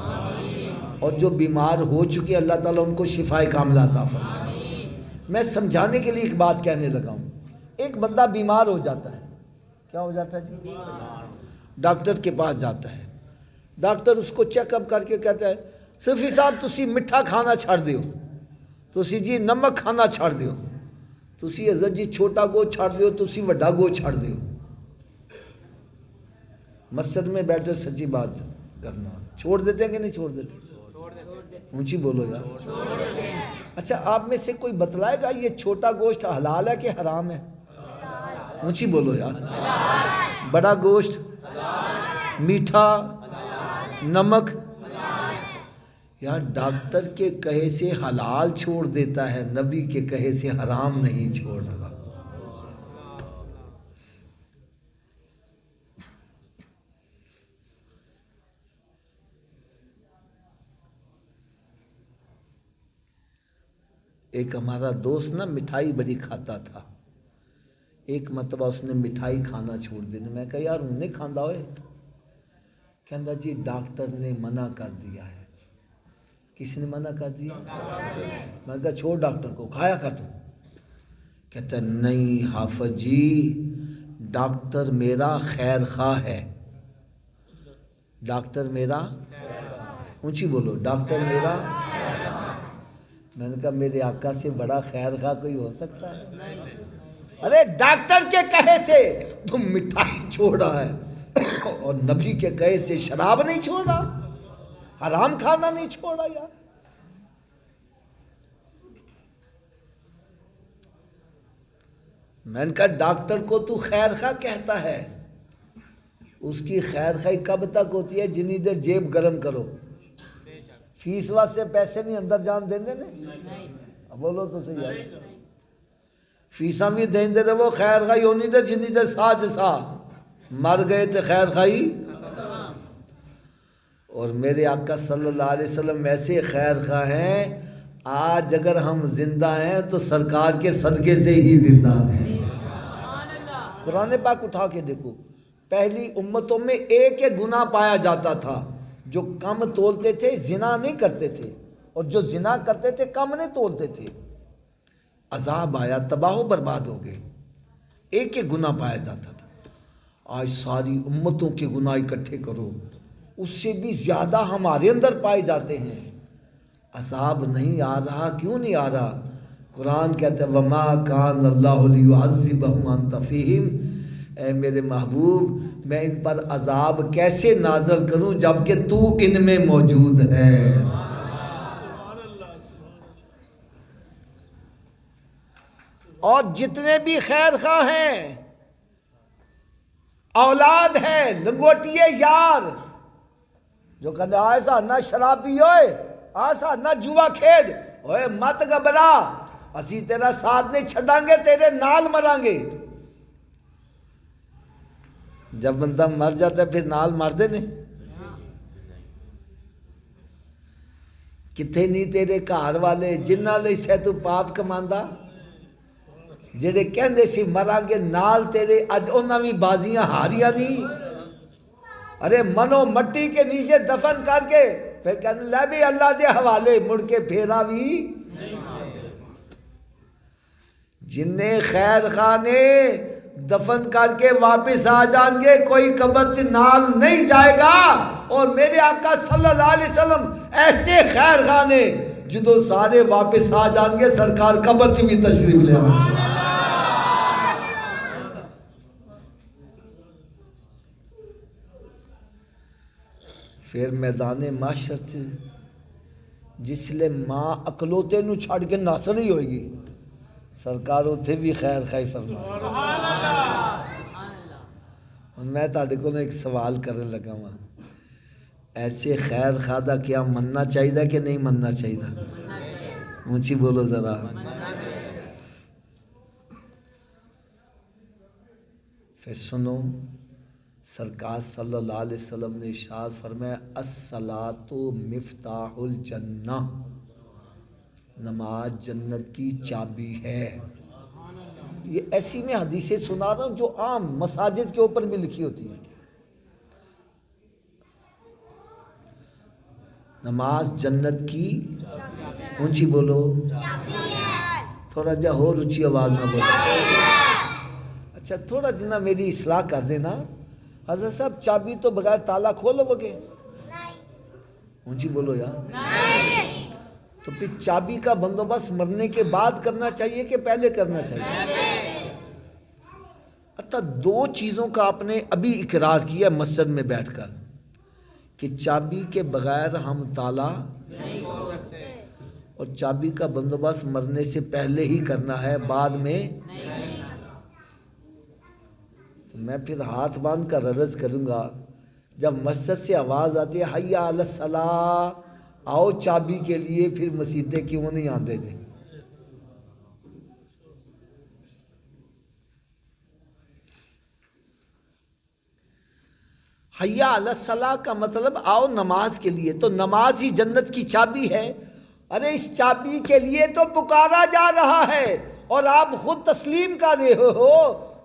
اور جو بیمار ہو چکے اللہ تعالیٰ ان کو شفائے کاملہ عطا فرمائے. میں سمجھانے کے لیے ایک بات کہنے لگا ہوں. ایک بندہ بیمار ہو جاتا ہے, کیا ہو جاتا ہے جی؟ ڈاکٹر کے پاس جاتا ہے, ڈاکٹر اس کو چیک اپ کر کے کہتا ہے صفی صاحب تسی میٹھا کھانا چھڑ دیو, تسی جی نمک کھانا چھڑ دیو, تسی عزت جی چھوٹا گوشت چھڑ دیو, تسی وڈا گوشت چھڑ دیو. مسجد میں بیٹھے سچی بات کرنا, چھوڑ دیتے ہیں کہ نہیں چھوڑ دیتے؟ اونچی بولو یار. اچھا آپ میں سے کوئی بتلائے گا یہ چھوٹا گوشت حلال ہے کہ حرام ہے؟ اونچی بولو یار. بڑا گوشت, میٹھا, نمک, یار ڈاکٹر کے کہے سے حلال چھوڑ دیتا ہے, نبی کے کہے سے حرام نہیں چھوڑ رہا. ایک ہمارا دوست نا مٹھائی بڑی کھاتا تھا, ایک مرتبہ اس نے مٹھائی کھانا چھوڑ دی. میں کہا یار انہیں کھاندہ ہوئے؟ کہنا جی ڈاکٹر نے منع کر دیا ہے. کس نے منع کر دیا؟ میں کہا چھوڑ ڈاکٹر کو, کھایا کر تو. کہتا ہے نہیں حافظ جی ڈاکٹر میرا خیر خواہ ہے. ڈاکٹر میرا, اونچی بولو, ڈاکٹر میرا. میں نے کہا میرے آقا سے بڑا خیر خواہ کوئی ہو سکتا ہے؟ ارے ڈاکٹر کے کہے سے تم مٹھائی چھوڑ رہا ہے اور نبی کے کہے سے شراب نہیں چھوڑ رہا, حرام کھانا نہیں چھوڑ رہا. یار میں نے کہا ڈاکٹر کو تو خیر خواہ کہتا ہے, اس کی خیر خواہی کب تک ہوتی ہے؟ جنہی دیر جیب گرم کرو. فیس واسطے پیسے نہیں اندر جان دیں دے نہیں, بولو تو صحیح ہے. فیساں بھی دیں دے رہے وہ خیر خواہی ہونی دے جنہی دیر سا جسا مر گئے تھے خیر خواہی. اور میرے آقا صلی اللہ علیہ وسلم ایسے خیر خواہ ہیں, آج اگر ہم زندہ ہیں تو سرکار کے صدقے سے ہی زندہ ہیں. قرآن پاک اٹھا کے دیکھو, پہلی امتوں میں ایک گناہ پایا جاتا تھا, جو کم تولتے تھے زنا نہیں کرتے تھے, اور جو زنا کرتے تھے کم نہیں تولتے تھے. عذاب آیا, تباہ و برباد ہو گئے. ایک گناہ پایا جاتا تھا. آج ساری امتوں کے گناہ اکٹھے کرو, اس سے بھی زیادہ ہمارے اندر پائے جاتے ہیں. عذاب نہیں آ رہا, کیوں نہیں آ رہا؟ قرآن کہتا ہے وما کان اللہ لیعذبہم وانت فیہم. اے میرے محبوب میں ان پر عذاب کیسے نازل کروں جبکہ تو ان میں موجود ہے. اور جتنے بھی خیر خواہ ہیں, اولاد ہے, لنگوٹیے یار, جو کہتے ہیں ایسا نہ شرابی ہوئے, ایسا نہ جوا کھیڈ, اوے مت گھبرا, اسی تیرا ساتھ نہیں چھڑاں گے, تیرے نال مران گے. جب بندہ مر جاتا ہے پھر نال مار دے نے. کتنے نہیں تیرے گھر والے جنہاں لئی سے تو پاپ کماندا, جڑے کہندے سی مران گے نال تیرے, اج انہاں بھی بازیاں ہاریاں نہیں. ارے منو مٹی کے نیچے دفن کر کے پھر کہنے لے بھی اللہ دے حوالے, مڑ کے پھیرا بھی. جنہیں خیر خانے دفن کر کے واپس آ جائیں گے, کوئی قبر سے نال نہیں جائے گا. اور میرے آقا صلی اللہ علیہ وسلم ایسے خیر خانے جدو سارے واپس آ جائیں گے, سرکار قبر سے بھی تشریف لے آئیں گے. پھر میدان معاشر چ جس لے ماں اکلوتے نو چھڑ کے نس نہیں ہوئے گی سرکار اتنے بھی خیر خائی فرما. میں تاڑے کو ایک سوال کرنے لگا ہوں ایسے خیر خادہ کیا مننا چاہیے کہ نہیں مننا چاہیے؟ اونچی بولو ذرا. پھر سنو سرکار صلی اللہ علیہ وسلم نے ارشاد فرمایا الصلاۃ مفتاح الجنہ، نماز جنت کی چابی ہے. یہ ایسی میں حدیثیں سنا رہا ہوں جو عام مساجد کے اوپر بھی لکھی ہوتی ہیں. نماز جنت کی اونچی بولو تھوڑا جا اور اونچی آواز میں بولو. اچھا تھوڑا جنا میری اصلاح کر دینا. حضرت صاحب چابی تو بغیر تالا کھولو گے؟ اونچی بولو یار. تو پھر چابی کا بندوبست مرنے کے بعد کرنا چاہیے کہ پہلے کرنا چاہیے؟ اچھا دو چیزوں کا آپ نے ابھی اقرار کیا مسجد میں بیٹھ کر کہ چابی کے بغیر ہم تالا اور چابی کا بندوبست مرنے سے پہلے ہی کرنا ہے بعد میں. تو میں پھر ہاتھ باندھ کر عرض کروں گا جب مسجد سے آواز آتی ہے حی علی الصلاۃ آؤ چابی کے لیے پھر مسجدیں کیوں نہیں آتے تھے؟ حی علی الصلاۃ کا مطلب آؤ نماز کے لیے. تو نماز ہی جنت کی چابی ہے. ارے اس چابی کے لیے تو پکارا جا رہا ہے اور آپ خود تسلیم کر رہے ہو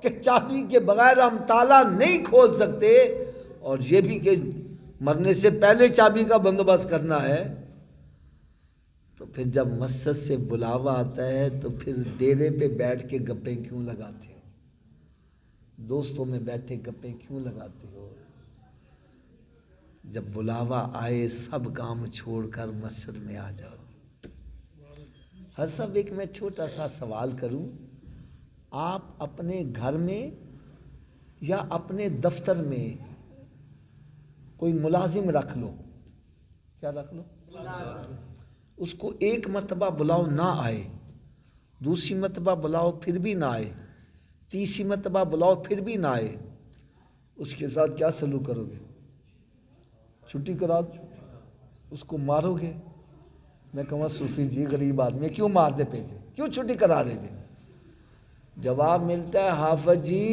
کہ چابی کے بغیر ہم تالا نہیں کھول سکتے اور یہ بھی کہ مرنے سے پہلے چابی کا بندوبست کرنا ہے. تو پھر جب مسجد سے بلاوا آتا ہے تو پھر ڈیرے پہ بیٹھ کے گپیں کیوں لگاتے ہو؟ دوستوں میں بیٹھے گپیں کیوں لگاتے ہو؟ جب بلاوا آئے سب کام چھوڑ کر مسجد میں آ جاؤ. ہر سب ایک میں چھوٹا سا سوال کروں. آپ اپنے گھر میں یا اپنے دفتر میں کوئی ملازم رکھ لو. کیا رکھ لو؟ اس کو ایک مرتبہ بلاؤ نہ آئے، دوسری مرتبہ بلاؤ پھر بھی نہ آئے، تیسری مرتبہ بلاؤ پھر بھی نہ آئے. اس کے ساتھ کیا سلوک کرو گے؟ چھٹی کرا دو؟ اس کو مارو گے؟ میں کہوں صوفی جی غریب آدمی کیوں مار دے پہ تھے، کیوں چھٹی کرا رہے تھے؟ جواب ملتا ہے حافظ جی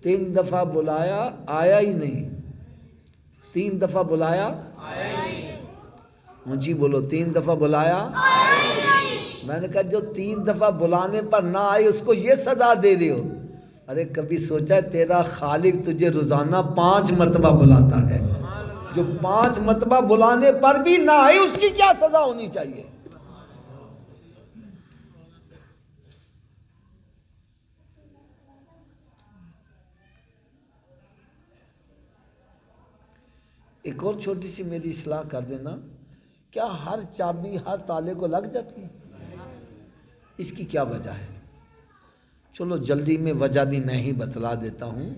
3 دفعہ بلایا آیا ہی نہیں. 3 دفعہ بلایا اونچی بولو 3 دفعہ بلایا. میں نے کہا جو 3 دفعہ بلانے پر نہ آئے اس کو یہ سزا دے رہے ہو. ارے کبھی سوچا ہے تیرا خالق تجھے روزانہ 5 مرتبہ بلاتا ہے، جو 5 مرتبہ بلانے پر بھی نہ آئے اس کی کیا سزا ہونی چاہیے؟ ایک اور چھوٹی سی میری اصلاح کر دینا. کیا ہر چابی ہر تالے کو لگ جاتی ہے؟ اس کی کیا وجہ ہے؟ چلو جلدی میں وجہ بھی میں ہی بتلا دیتا ہوں.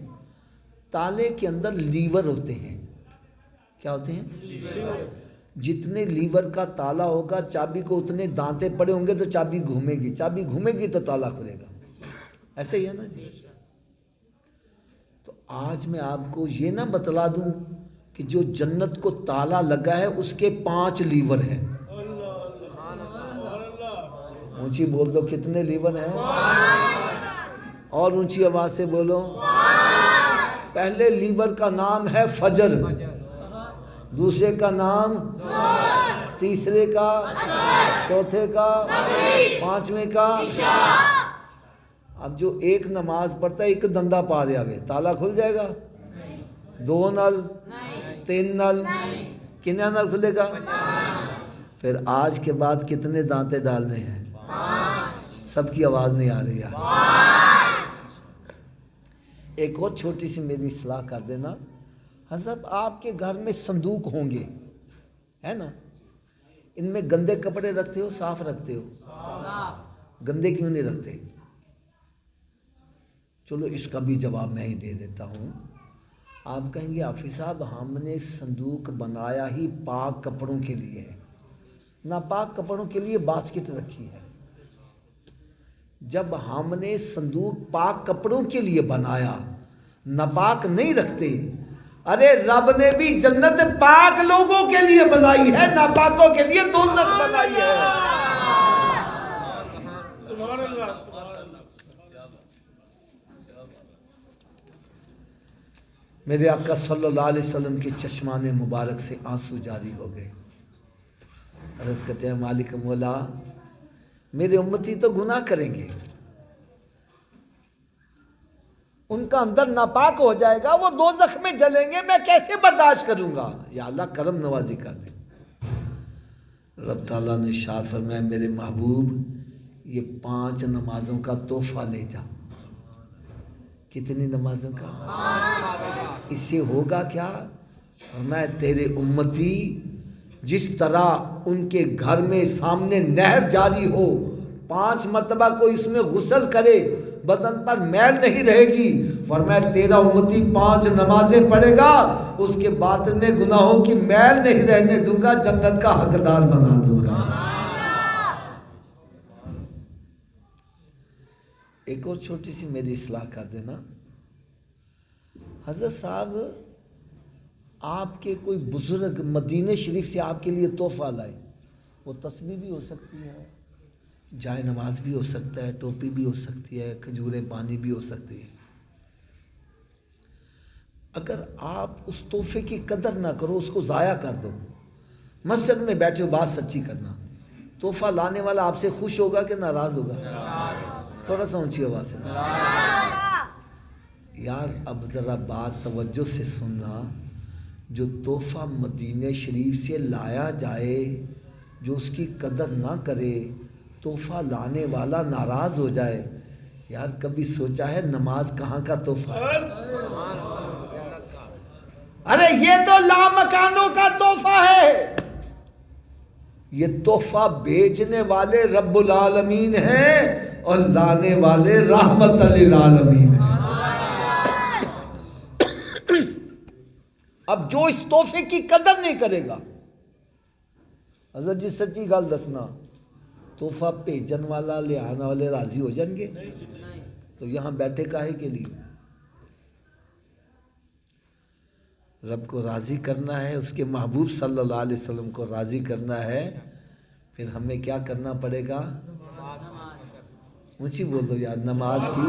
تالے کے اندر لیور ہوتے ہیں. کیا ہوتے ہیں؟ جتنے لیور کا تالا ہوگا چابی کو اتنے دانتے پڑے ہوں گے تو چابی گھومے گی، چابی گھومے گی تو تالا کھلے گا. ایسے ہی ہے نا جی؟ تو آج میں آپ کو یہ نہ بتلا دوں کہ جو جنت کو تالا لگا ہے اس کے 5 لیور ہیں. اونچی بول دو کتنے لیور ہیں؟ اور اونچی آواز سے بولو. پہلے لیور کا نام ہے فجر، دوسرے کا نام تیسرے کا چوتھے کا پانچویں کا. اب جو ایک نماز پڑھتا ہے ایک دندہ پار آوے تالا کھل جائے گا؟ 2 نل 3 نل کتنے نل کھلے گا؟ پھر آج کے بعد کتنے دانتے ڈالنے ہیں؟ سب کی آواز نہیں آ رہی ہے. ایک اور چھوٹی سی میری اصلاح کر دینا. حضرت آپ کے گھر میں صندوق ہوں گے ہے نا؟ ان میں گندے کپڑے رکھتے ہو صاف رکھتے ہو؟ گندے کیوں نہیں رکھتے؟ چلو اس کا بھی جواب میں ہی دے دیتا ہوں. آپ کہیں گے حافظ صاحب ہم نے صندوق بنایا ہی پاک کپڑوں کے لیے ہے، ناپاک کپڑوں کے لیے باسکٹ رکھی ہے۔ جب ہم نے صندوق پاک کپڑوں کے لیے بنایا، ناپاک نہیں رکھتے۔ ارے رب نے بھی جنت پاک لوگوں کے لیے بنائی ہے، ناپاکوں کے لیے دوزخ بنائی ہے۔ سبحان اللہ، سبحان اللہ۔ میرے آقا صلی اللہ علیہ وسلم کے چشمان مبارک سے آنسو جاری ہو گئے۔ عرض کرتے ہیں مالک مولا میرے امتی تو گناہ کریں گے، ان کا اندر ناپاک ہو جائے گا، وہ دوزخ میں جلیں گے، میں کیسے برداشت کروں گا؟ یا اللہ کرم نوازی کر دے۔ رب تعالیٰ نے ارشاد فرمایا میرے محبوب یہ 5 نمازوں کا تحفہ لے جا۔ کتنی نمازوں کا؟ اس سے ہوگا کیا؟ فرمایا تیرے امتی جس طرح ان کے گھر میں سامنے نہر جاری ہو، 5 مرتبہ کوئی اس میں غسل کرے بدن پر میل نہیں رہے گی، فرمایا تیرا امتی 5 نمازیں پڑھے گا، اس کے باطن میں گناہوں کی میل نہیں رہنے دوں گا، جنت کا حقدار بنا دوں گا۔ ایک اور چھوٹی سی میری اصلاح کر دینا، حضرت صاحب آپ کے کوئی بزرگ مدینہ شریف سے آپ کے لیے تحفہ لائے، وہ تسبیح بھی ہو سکتی ہے، جائے نماز بھی ہو سکتا ہے، ٹوپی بھی ہو سکتی ہے، کھجورے پانی بھی ہو سکتی ہے۔ اگر آپ اس تحفے کی قدر نہ کرو، اس کو ضائع کر دو، مسجد میں بیٹھے ہو بات سچی کرنا، تحفہ لانے والا آپ سے خوش ہوگا کہ ناراض ہوگا؟ تھوڑا سا اونچی آواز سے یار اب ذرا بات توجہ سے سننا، جو تحفہ مدینہ شریف سے لایا جائے جو اس کی قدر نہ کرے، تحفہ لانے والا ناراض ہو جائے، یار کبھی سوچا ہے نماز کہاں کا تحفہ ہے؟ ارے یہ تو لامکانوں کا تحفہ ہے، یہ تحفہ بیچنے والے رب العالمین ہیں اور لانے والے رحمت للعالمین ہیں۔ اب جو اس تحفے کی قدر نہیں کرے گا، حضرت جی سچی گل دسنا، تحفہ بھیجن والا لے آنے والے راضی ہو جائیں گے؟ تو یہاں بیٹھے کاہے کے لیے؟ رب کو راضی کرنا ہے، اس کے محبوب صلی اللہ علیہ وسلم کو راضی کرنا ہے، پھر ہمیں کیا کرنا پڑے گا؟ اونچی بول دو یار، نماز کی۔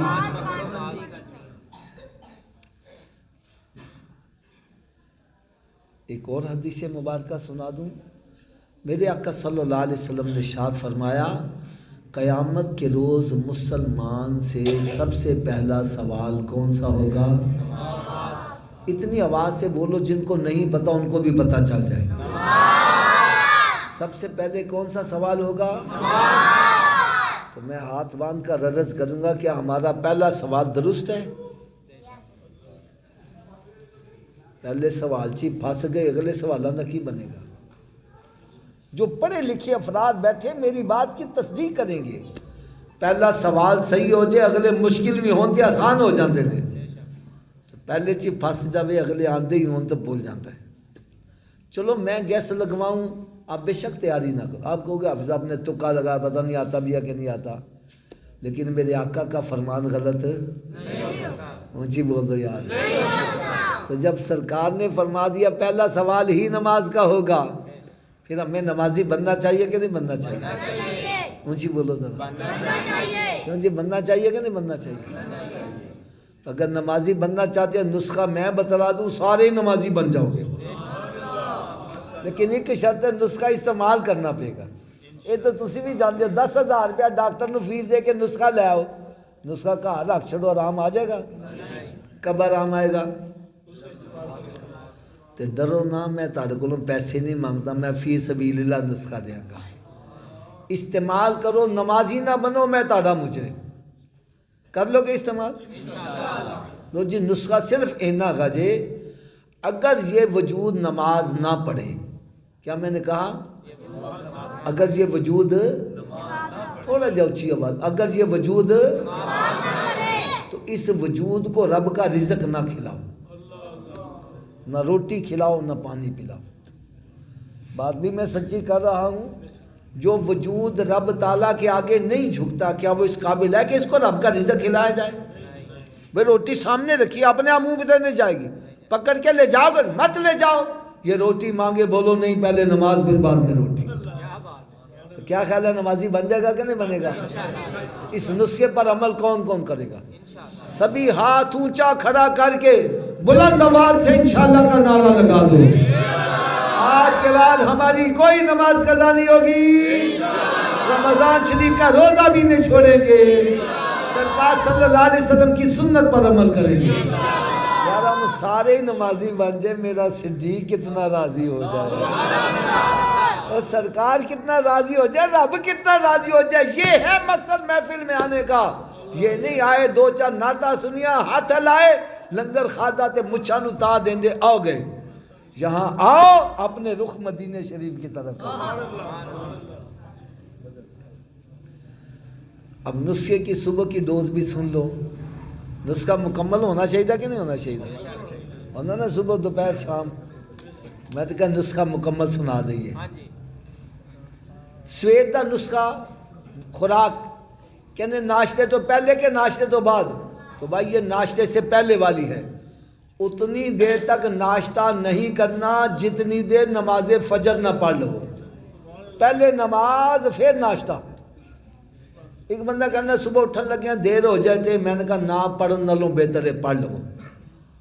ایک اور حدیث مبارکہ سنا دوں، میرے آقا صلی اللہ علیہ وسلم نے ارشاد فرمایا قیامت کے روز مسلمان سے سب سے پہلا سوال کون سا ہوگا؟ اتنی آواز سے بولو جن کو نہیں پتا ان کو بھی پتا چل جائے۔ سب سے پہلے کون سا سوال ہوگا؟ تو میں ہاتھ باندھ کر عرض کروں گا کہ ہمارا پہلا سوال درست ہے؟ پہلے سوال چی پھنس گئے، اگلے سوالہ نہ کی بنے گا۔ جو پڑھے لکھے افراد بیٹھے میری بات کی تصدیق کریں گے، پہلا سوال صحیح ہو جائے اگلے مشکل بھی ہوں تو آسان ہو جاندے نے، تو پہلے چی پھنس جاوے اگلے آندے ہی ہوں تو بھول جاتا ہے۔ چلو میں گیس لگواؤں، آپ بے شک تیاری نہ کرو، آپ کہو گے حافظ آپ نے تکا لگا پتہ نہیں آتا بھی ہے کہ نہیں آتا، لیکن میرے آقا کا فرمان غلط نہیں ہو سکتا، اونچی بول دو یار۔ تو جب سرکار نے فرما دیا پہلا سوال ہی نماز کا ہوگا، پھر ہمیں نمازی بننا چاہیے کہ نہیں بننا چاہیے؟ اونچی بولو ذرا، کیوں جی بننا چاہیے کہ نہیں بننا چاہیے؟ تو اگر نمازی بننا چاہتے ہیں نسخہ میں بتلا دوں سارے ہی نمازی بن جاؤ گے، لیکن ایک شرط ہے نسخہ استعمال کرنا پے گا۔ یہ تو تسی بھی جانتے ہو 10,000 روپیہ ڈاکٹر نو فیس دے کے نسخہ لے آؤ، نسخہ کہاں رکھ چھڑو آرام آ جائے گا؟ کب آرام آئے گا؟ تے ڈرو نہ، میں تاڑے کولوں پیسے نہیں مانگتا، میں فی سبیل اللہ نسخہ دیاں گا، استعمال کرو، نمازی نہ بنو، میں تاڑا مجرم، کر لو گے استعمال؟ لو جی نسخہ صرف اینا گا جے اگر یہ وجود نماز نہ پڑھے، کیا میں نے کہا؟ اگر یہ وجود، تھوڑا جا اچھی آواز، اگر یہ وجود تو اس وجود کو رب کا رزق نہ کھلاؤ، نہ روٹی کھلاؤ نہ پانی پلاؤ. بات بھی میں سچی کر رہا ہوں. جو وجود رب تعالیٰ کے آگے نہیں جھکتا کیا وہ اس قابل ہے کہ اس کو رب کا رزق کھلایا جائے؟ بھئی روٹی سامنے رکھی اپنے آپ منہ پہ نہیں جائے گی, پکڑ کے لے جاؤ گے مت لے جاؤ. یہ روٹی مانگے بولو نہیں پہلے نماز پھر بعد میں روٹی. تو کیا خیال ہے نمازی بن جائے گا کہ نہیں بنے گا؟ اس نسخے پر عمل کون کون کرے گا؟ سبھی ہاتھ اونچا کھڑا کر کے بلند آواز سے انشاءاللہ کا نعرہ لگا دو. آج کے بعد ہماری کوئی نماز قضا نہیں ہوگی, رمضان شریف کا روزہ بھی نہیں چھوڑیں گے, سرکار صلی اللہ علیہ وسلم کی سنت پر عمل کریں گے. یار ہم سارے نمازی بن جائے, میرا صدیق کتنا راضی ہو جائے, اور سرکار کتنا راضی ہو جائے, رب کتنا راضی ہو جائے. یہ ہے مقصد محفل میں آنے کا. یہ نہیں آئے دو چار نعتاں سنیا ہاتھ لائے لنگر کھادا تے مچھاں نو تا دیں دے آؤ گئے. یہاں آؤ اپنے رخ مدینہ شریف کی طرف. اب نسخے کی صبح کی ڈوز بھی سن لو. نسخہ مکمل ہونا چاہیے کہ نہیں ہونا چاہیے؟ ہونا نا, صبح دوپہر شام. میں تو کہا نسخہ مکمل سنا دئیے. سویر دا نسخہ خوراک کہنے ناشتے تو پہلے کے ناشتے تو بعد. تو بھائی یہ ناشتے سے پہلے والی ہے. اتنی دیر تک ناشتہ نہیں کرنا جتنی دیر نماز فجر نہ پڑھ لو. پہلے نماز پھر ناشتہ. ایک بندہ کہنا صبح اٹھن لگے دیر ہو جائے تھے, میں نے کہا نہ پڑھن نالوں بہتر ہے پڑھ لو.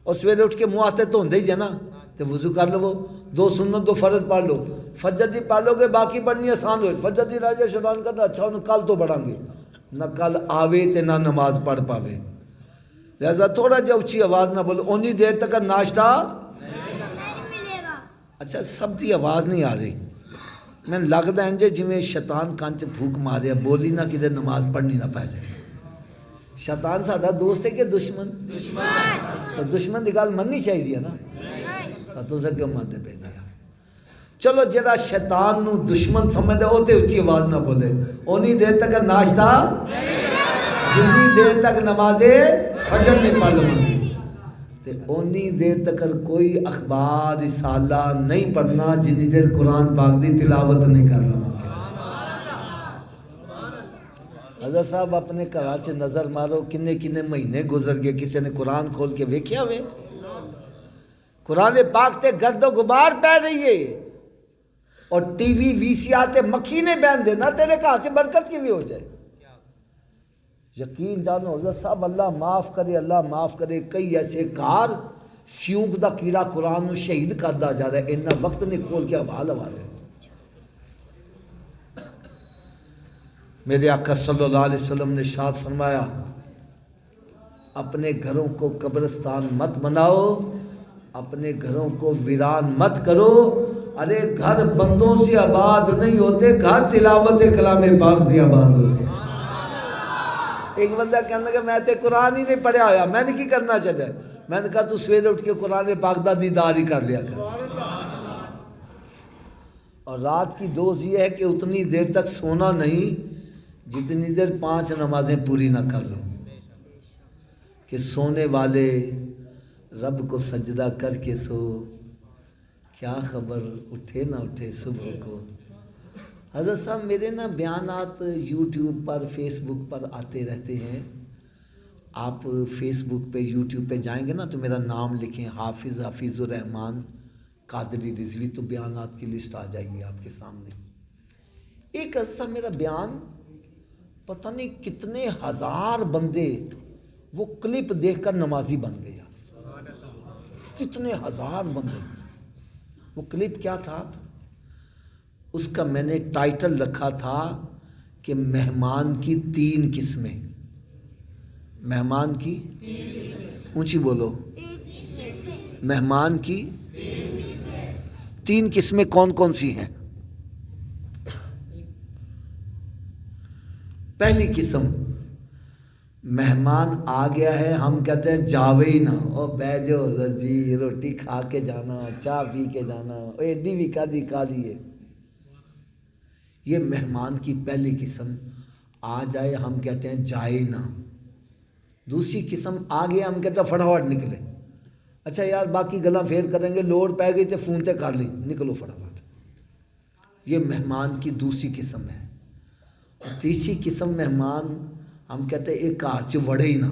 اور سویرے اٹھ کے منہ ہاتھ دھوندے ہی ہے نا, تو وضو کر لو, دو سنت دو فرض پڑھ لو. فجر دی پڑھ لو گے باقی پڑھنی آسان ہوئے. فجر دی راجہ شران کرنا اچھا انہوں کل تو پڑھیں گے, نہ کل آوے تے نہ نماز پڑھ پاوے. لہذا تھوڑا جا اچھی آواز نہ بولو, اونی دیر تک ناشتہ. اچھا سب دی آواز نہیں آ رہی, میں لگتا ہے جی جویں شیطان کان چ پھوک ماریا بولی نہ کدھر نماز پڑھنی نہ پہ جائے. شیطان ساڈا دوست ہے کہ دشمن؟ تو دشمن دی گل مننی چاہیے نا, تو سے کیوں مانتے پہ جائے. چلو جڑا شیطان نو دشمن سمجھے وہ تے اچھی آواز نہ بولے. اونی دیر تک ناشتہ جتنی دیر تک نماز فجر نہیں پڑھ لوں گی, تے اونی دیر تک کوئی اخبار رسالہ نہیں پڑھنا جنی دیر قرآن پاک دی تلاوت نہیں کر لوں. حضرت صاحب اپنے گھراں چ نظر مارو کنے کنے مہینے گزر گئے, کسی نے قرآن کھول کے ویکھیا ہوئے؟ قرآن پاک تے گرد و غبار پہ رہی ہے, اور ٹی وی وی سی آر تے مکھی نے بہن دینا, تیرے گھر چ برکت کی بھی ہو جائے. یقین جانو حضرت صاحب اللہ معاف کرے, اللہ معاف کرے. کئی ایسے کار سیونک دا کیڑا قرآن نو شہید کردا جا رہا ہے, اتنا وقت نہیں کھول کے حوال ہوا رہے. میرے آقا صلی اللہ علیہ وسلم نے ارشاد فرمایا اپنے گھروں کو قبرستان مت بناؤ, اپنے گھروں کو ویران مت کرو. ارے گھر بندوں سے آباد نہیں ہوتے, گھر تلاوت کلام پاک سے آباد ہوتے. ایک بندہ کہنے لگا میں تے قرآن ہی نہیں پڑھیا ہویا, میں نے کی کرنا چاہتا ہے؟ میں نے کہا تو سویرے اٹھ کے قرآن پاک دا دیدار ہی کر لیا کر. اور رات کی ڈوز یہ ہے کہ اتنی دیر تک سونا نہیں جتنی دیر 5 نمازیں پوری نہ کر لو. کہ سونے والے رب کو سجدہ کر کے سو, کیا خبر اٹھے نہ اٹھے صبح کو. حضرت صاحب میرے نا بیانات یوٹیوب پر فیس بک پر آتے رہتے ہیں. آپ فیس بک پہ یوٹیوب پہ جائیں گے نا تو میرا نام لکھیں حافظ الرحمان قادری رضوی, تو بیانات کی لسٹ آ جائے گی آپ کے سامنے. ایک عرصہ میرا بیان پتہ نہیں کتنے ہزار بندے وہ کلپ دیکھ کر نمازی بن گیا. کتنے ہزار بندے. وہ کلپ کیا تھا؟ اس کا میں نے ٹائٹل رکھا تھا کہ مہمان کی 3 قسمیں. مہمان کی اونچی بولو, مہمان کی 3 قسمیں کون کون سی ہیں؟ پہلی قسم, مہمان آ گیا ہے, ہم کہتے ہیں جاوے ہی نہ, او بیٹھ جاؤ حضرت جی روٹی کھا کے جانا, چائے پی کے جانا, ایڈی بھی کادی کالی ہے. یہ مہمان کی پہلی قسم. آ جائے ہم کہتے ہیں جائے نہ. دوسری قسم آ گیا ہم کہتے ہیں فٹافٹ نکلے. اچھا یار باقی گلاں پھر کریں گے، لوڑ پہ گئی تو فون تے کر لی، نکلو فٹافٹ۔ یہ مہمان کی دوسری قسم ہے۔ اور تیسری قسم مہمان ہم کہتے ہیں ایک گھر چ وڑے ہی نہ۔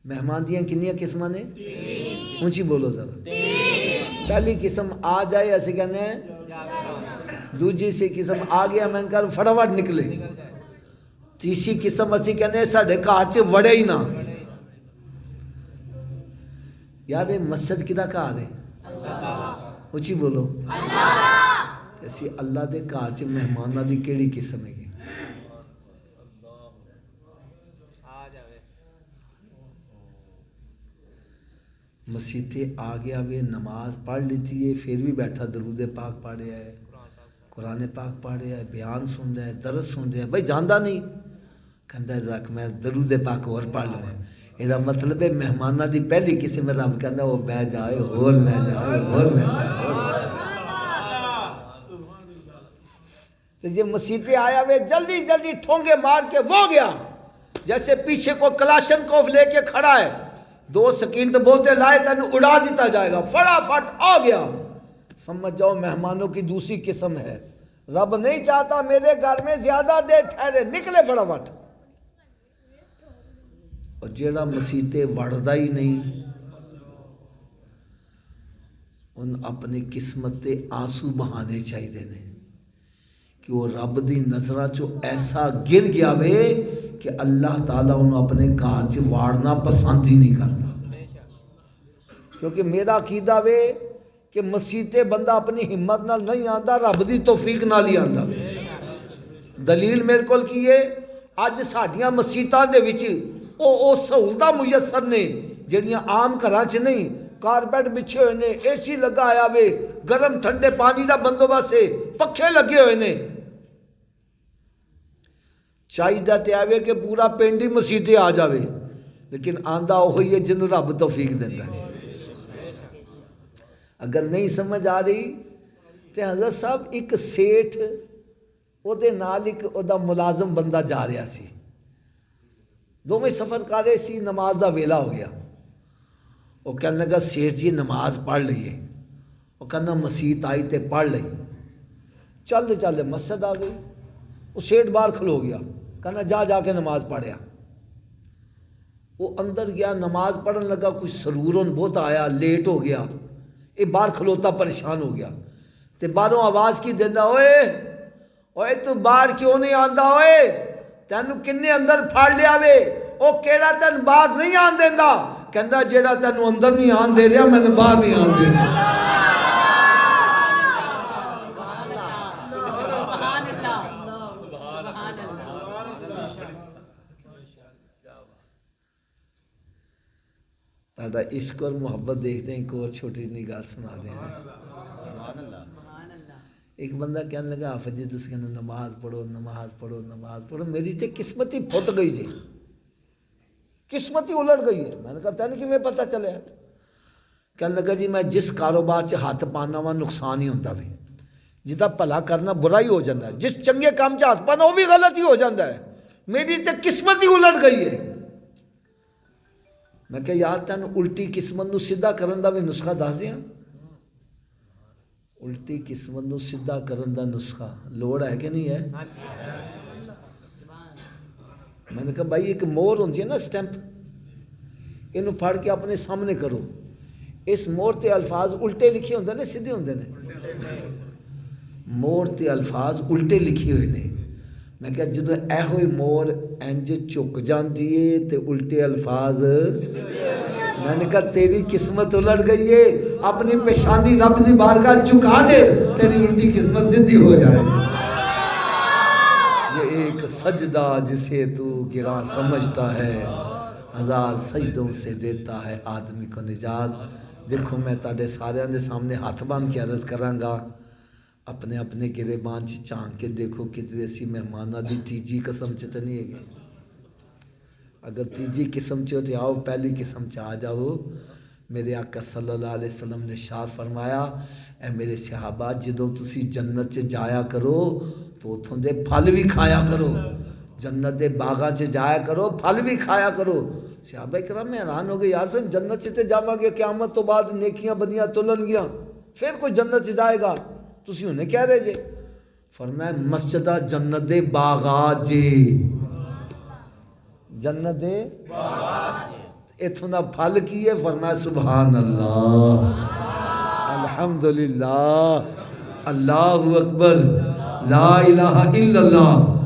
مہمان دیاں کنیاں قسماں نے؟ اونچی بولو ذرا۔ پہلی قسم آ جائے ایسے کہنے ہیں، دوسری سی قسم آ گیا میں کر فٹافٹ نکلے، تیسری قسم اسی کہنے ہیں ساڈے گھر چ وڑے ہی نہ۔ یار یہ مسجد کدا گھر ہے؟ اونچی بولو۔ اسی اللہ دے گھر چ مہماناں دی کیڑی قسم ہے؟ مسیتے آ گیا وے، نماز پڑھ لیتی ہے، پھر بھی بیٹھا درود پاک پڑھ رہا ہے، قرآن پاک پڑھ رہا ہے، بیان سن رہا ہے، درس سن رہا ہے، بھائی جاندا نہیں کہندا ہے ذاک میں درود پاک اور پڑھ لوں۔ یہ مطلب ہے مہمانہ دی پہلی قسم میں رب کہنا وہ بہ جائے اور بہ جائے اور بہ جائے۔ تو یہ مسیتے آیا وے جلدی جلدی ٹھونگے مار کے وہ گیا، جیسے پیچھے کو کلاشن کوف لے کے کھڑا ہے، 2 سیکنڈ بولتے لائے تن اڑا دیتا جائے گا، فٹافٹ آ گیا۔ سمجھ جاؤ مہمانوں کی دوسری قسم ہے۔ رب نہیں چاہتا میرے گھر میں زیادہ دیر ٹھہرے، نکلے فٹافٹ۔ اور جیڑا مسیتے وڑدا ہی نہیں، ان اپنی قسمت تے آنسو بہانے چاہیے نے کہ وہ رب دی نظرہ چو ایسا گر گیا وے کہ اللہ تعالیٰ انہوں اپنے گھر چ واڑنا پسند ہی نہیں کرتا۔ کیونکہ میرا عقیدہ وے کہ مسیتے بندہ اپنی ہمت نال نہیں آندا، رب دی توفیق نال ہی آندا وے۔ دلیل میرے کول کی ہے، اج ساڈیاں مسیتاں دے وچ او سہولتاں میسر نے جڑیاں عام گھراں چ نہیں، کارپیٹ بچھے ہوئے نے، اے سی لگا آیا وے، گرم ٹھنڈے پانی دا بندوبست ہے، پکھے لگے ہوئے نے۔ چاہیے تے آوے کہ پورا پنڈ ہی مسیتے آ جاوے، لیکن آندا وہی ہے جن رب توفیق دیندا ہے۔ اگر نہیں سمجھ آ رہی تو حضرت صاحب ایک سیٹھ او دے نال ایک او دا ملازم بندہ جا رہا سی، دونوں سفر کر رہے سی، نماز دا ویلا ہو گیا۔ وہ کہنے لگا سیٹھ جی نماز پڑھ لئیے، وہ کہنا مسیت آئی تے پڑھ لئی، چل مسجد آ گئی۔ وہ سیٹھ باہر کھلو گیا، کہنا جا کے نماز پڑھیا۔ وہ اندر گیا نماز پڑھن لگا، کچھ سرورن بہت آیا، لیٹ ہو گیا، یہ باہر کھلوتا پریشان ہو گیا، تے باہروں آواز کی دینا، اوئے تو باہر کیوں نہیں آندا، اوئے تینوں کنے اندر پھاڑ لیا وے، او کیڑا تین باہر نہیں آن دیندا، کہندا جیڑا تینوں اندر نہیں آن دے رہا میں نے باہر نہیں آن دے رہا۔ تہاڈا عشق اور محبت دیکھتے ہیں، ایک اور چھوٹی نی گل سنا دیں۔ ایک بندہ کہنے لگا حافظ جی تسی کہنا نماز پڑھو نماز پڑھو نماز پڑھو، میری تے قسمت ہی پھٹ گئی جی، قسمت ہی الٹ گئی ہے۔ میں نے کہا تینوں کیویں پتہ چلے؟ کہنے لگا جی میں جس کاروبار چ ہاتھ پانا وا نقصان ہی ہوتا ہے، جدا بھلا کرنا برا ہی ہو جاتا ہے، جس چنگے کام چ ہاتھ پانا وہ بھی غلط ہی ہو جاتا ہے، میری تے قسمت ہی الٹ گئی ہے۔ میں کہا یار تینوں الٹی قسمت نو سیدھا کرن دا بھی نسخہ دس دیاں۔ الٹی قسمت نو سیدھا کرن دا نسخہ لوڑ ہے کہ نہیں ہے؟ میں نے کہا بھائی ایک مور ہوندی ہے نا سٹیمپ، اینو پھڑ کے اپنے سامنے کرو، اس مور تے الفاظ الٹے لکھے ہوندے نے سیدھے ہوندے نے؟ مور تے الفاظ الٹے لکھے ہوئے نے۔ میں کہا جدو اے ہوئی مور انج چک جاندی ہے تے الٹے الفاظ، میں نے کہا تیری قسمت الٹ گئی ہے، اپنی پیشانی رب دی بارگاہ چکا دے، تیری الٹی قسمت زندی ہو جائے گی۔ یہ ایک سجدہ جسے تو گراں سمجھتا ہے، 1000 سجدوں سے دیتا ہے آدمی کو نجات۔ دیکھو میں تاڑے سارے دے سامنے ہاتھ باندھ کے عرض کراں گا، اپنے اپنے گریبان چ چانک کے دیکھو کتنے سی مہمانہ دی تیجی قسم چ نہیں ہے گی۔ اگر تیجی قسم چ ہو تو آؤ پہلی قسم چ آ جاؤ۔ میرے آقا صلی اللہ علیہ وسلم نے ارشاد فرمایا، اے میرے صحابہ جدوں تسی جنت چ جایا کرو تو اتھوں دے پھل بھی کھایا کرو، جنت دے باغاں چ جایا کرو پھل بھی کھایا کرو، صحابہ کرام میں حیران ہو گئے، یار سے جنت سے تے جاواں گے قیامت تو بعد نیکیاں بدیاں تلن گیاں پھر کوئی جنت سے جائے گا، تسی انہیں کہہ رہے جے؟ فرمایا مسجدہ جنت دے باغات جے، جنت دے اتھوں دا پھل کی ہے؟ فرمایا سبحان اللہ، الحمدللہ، اللہ اکبر، لا الہ الا اللہ،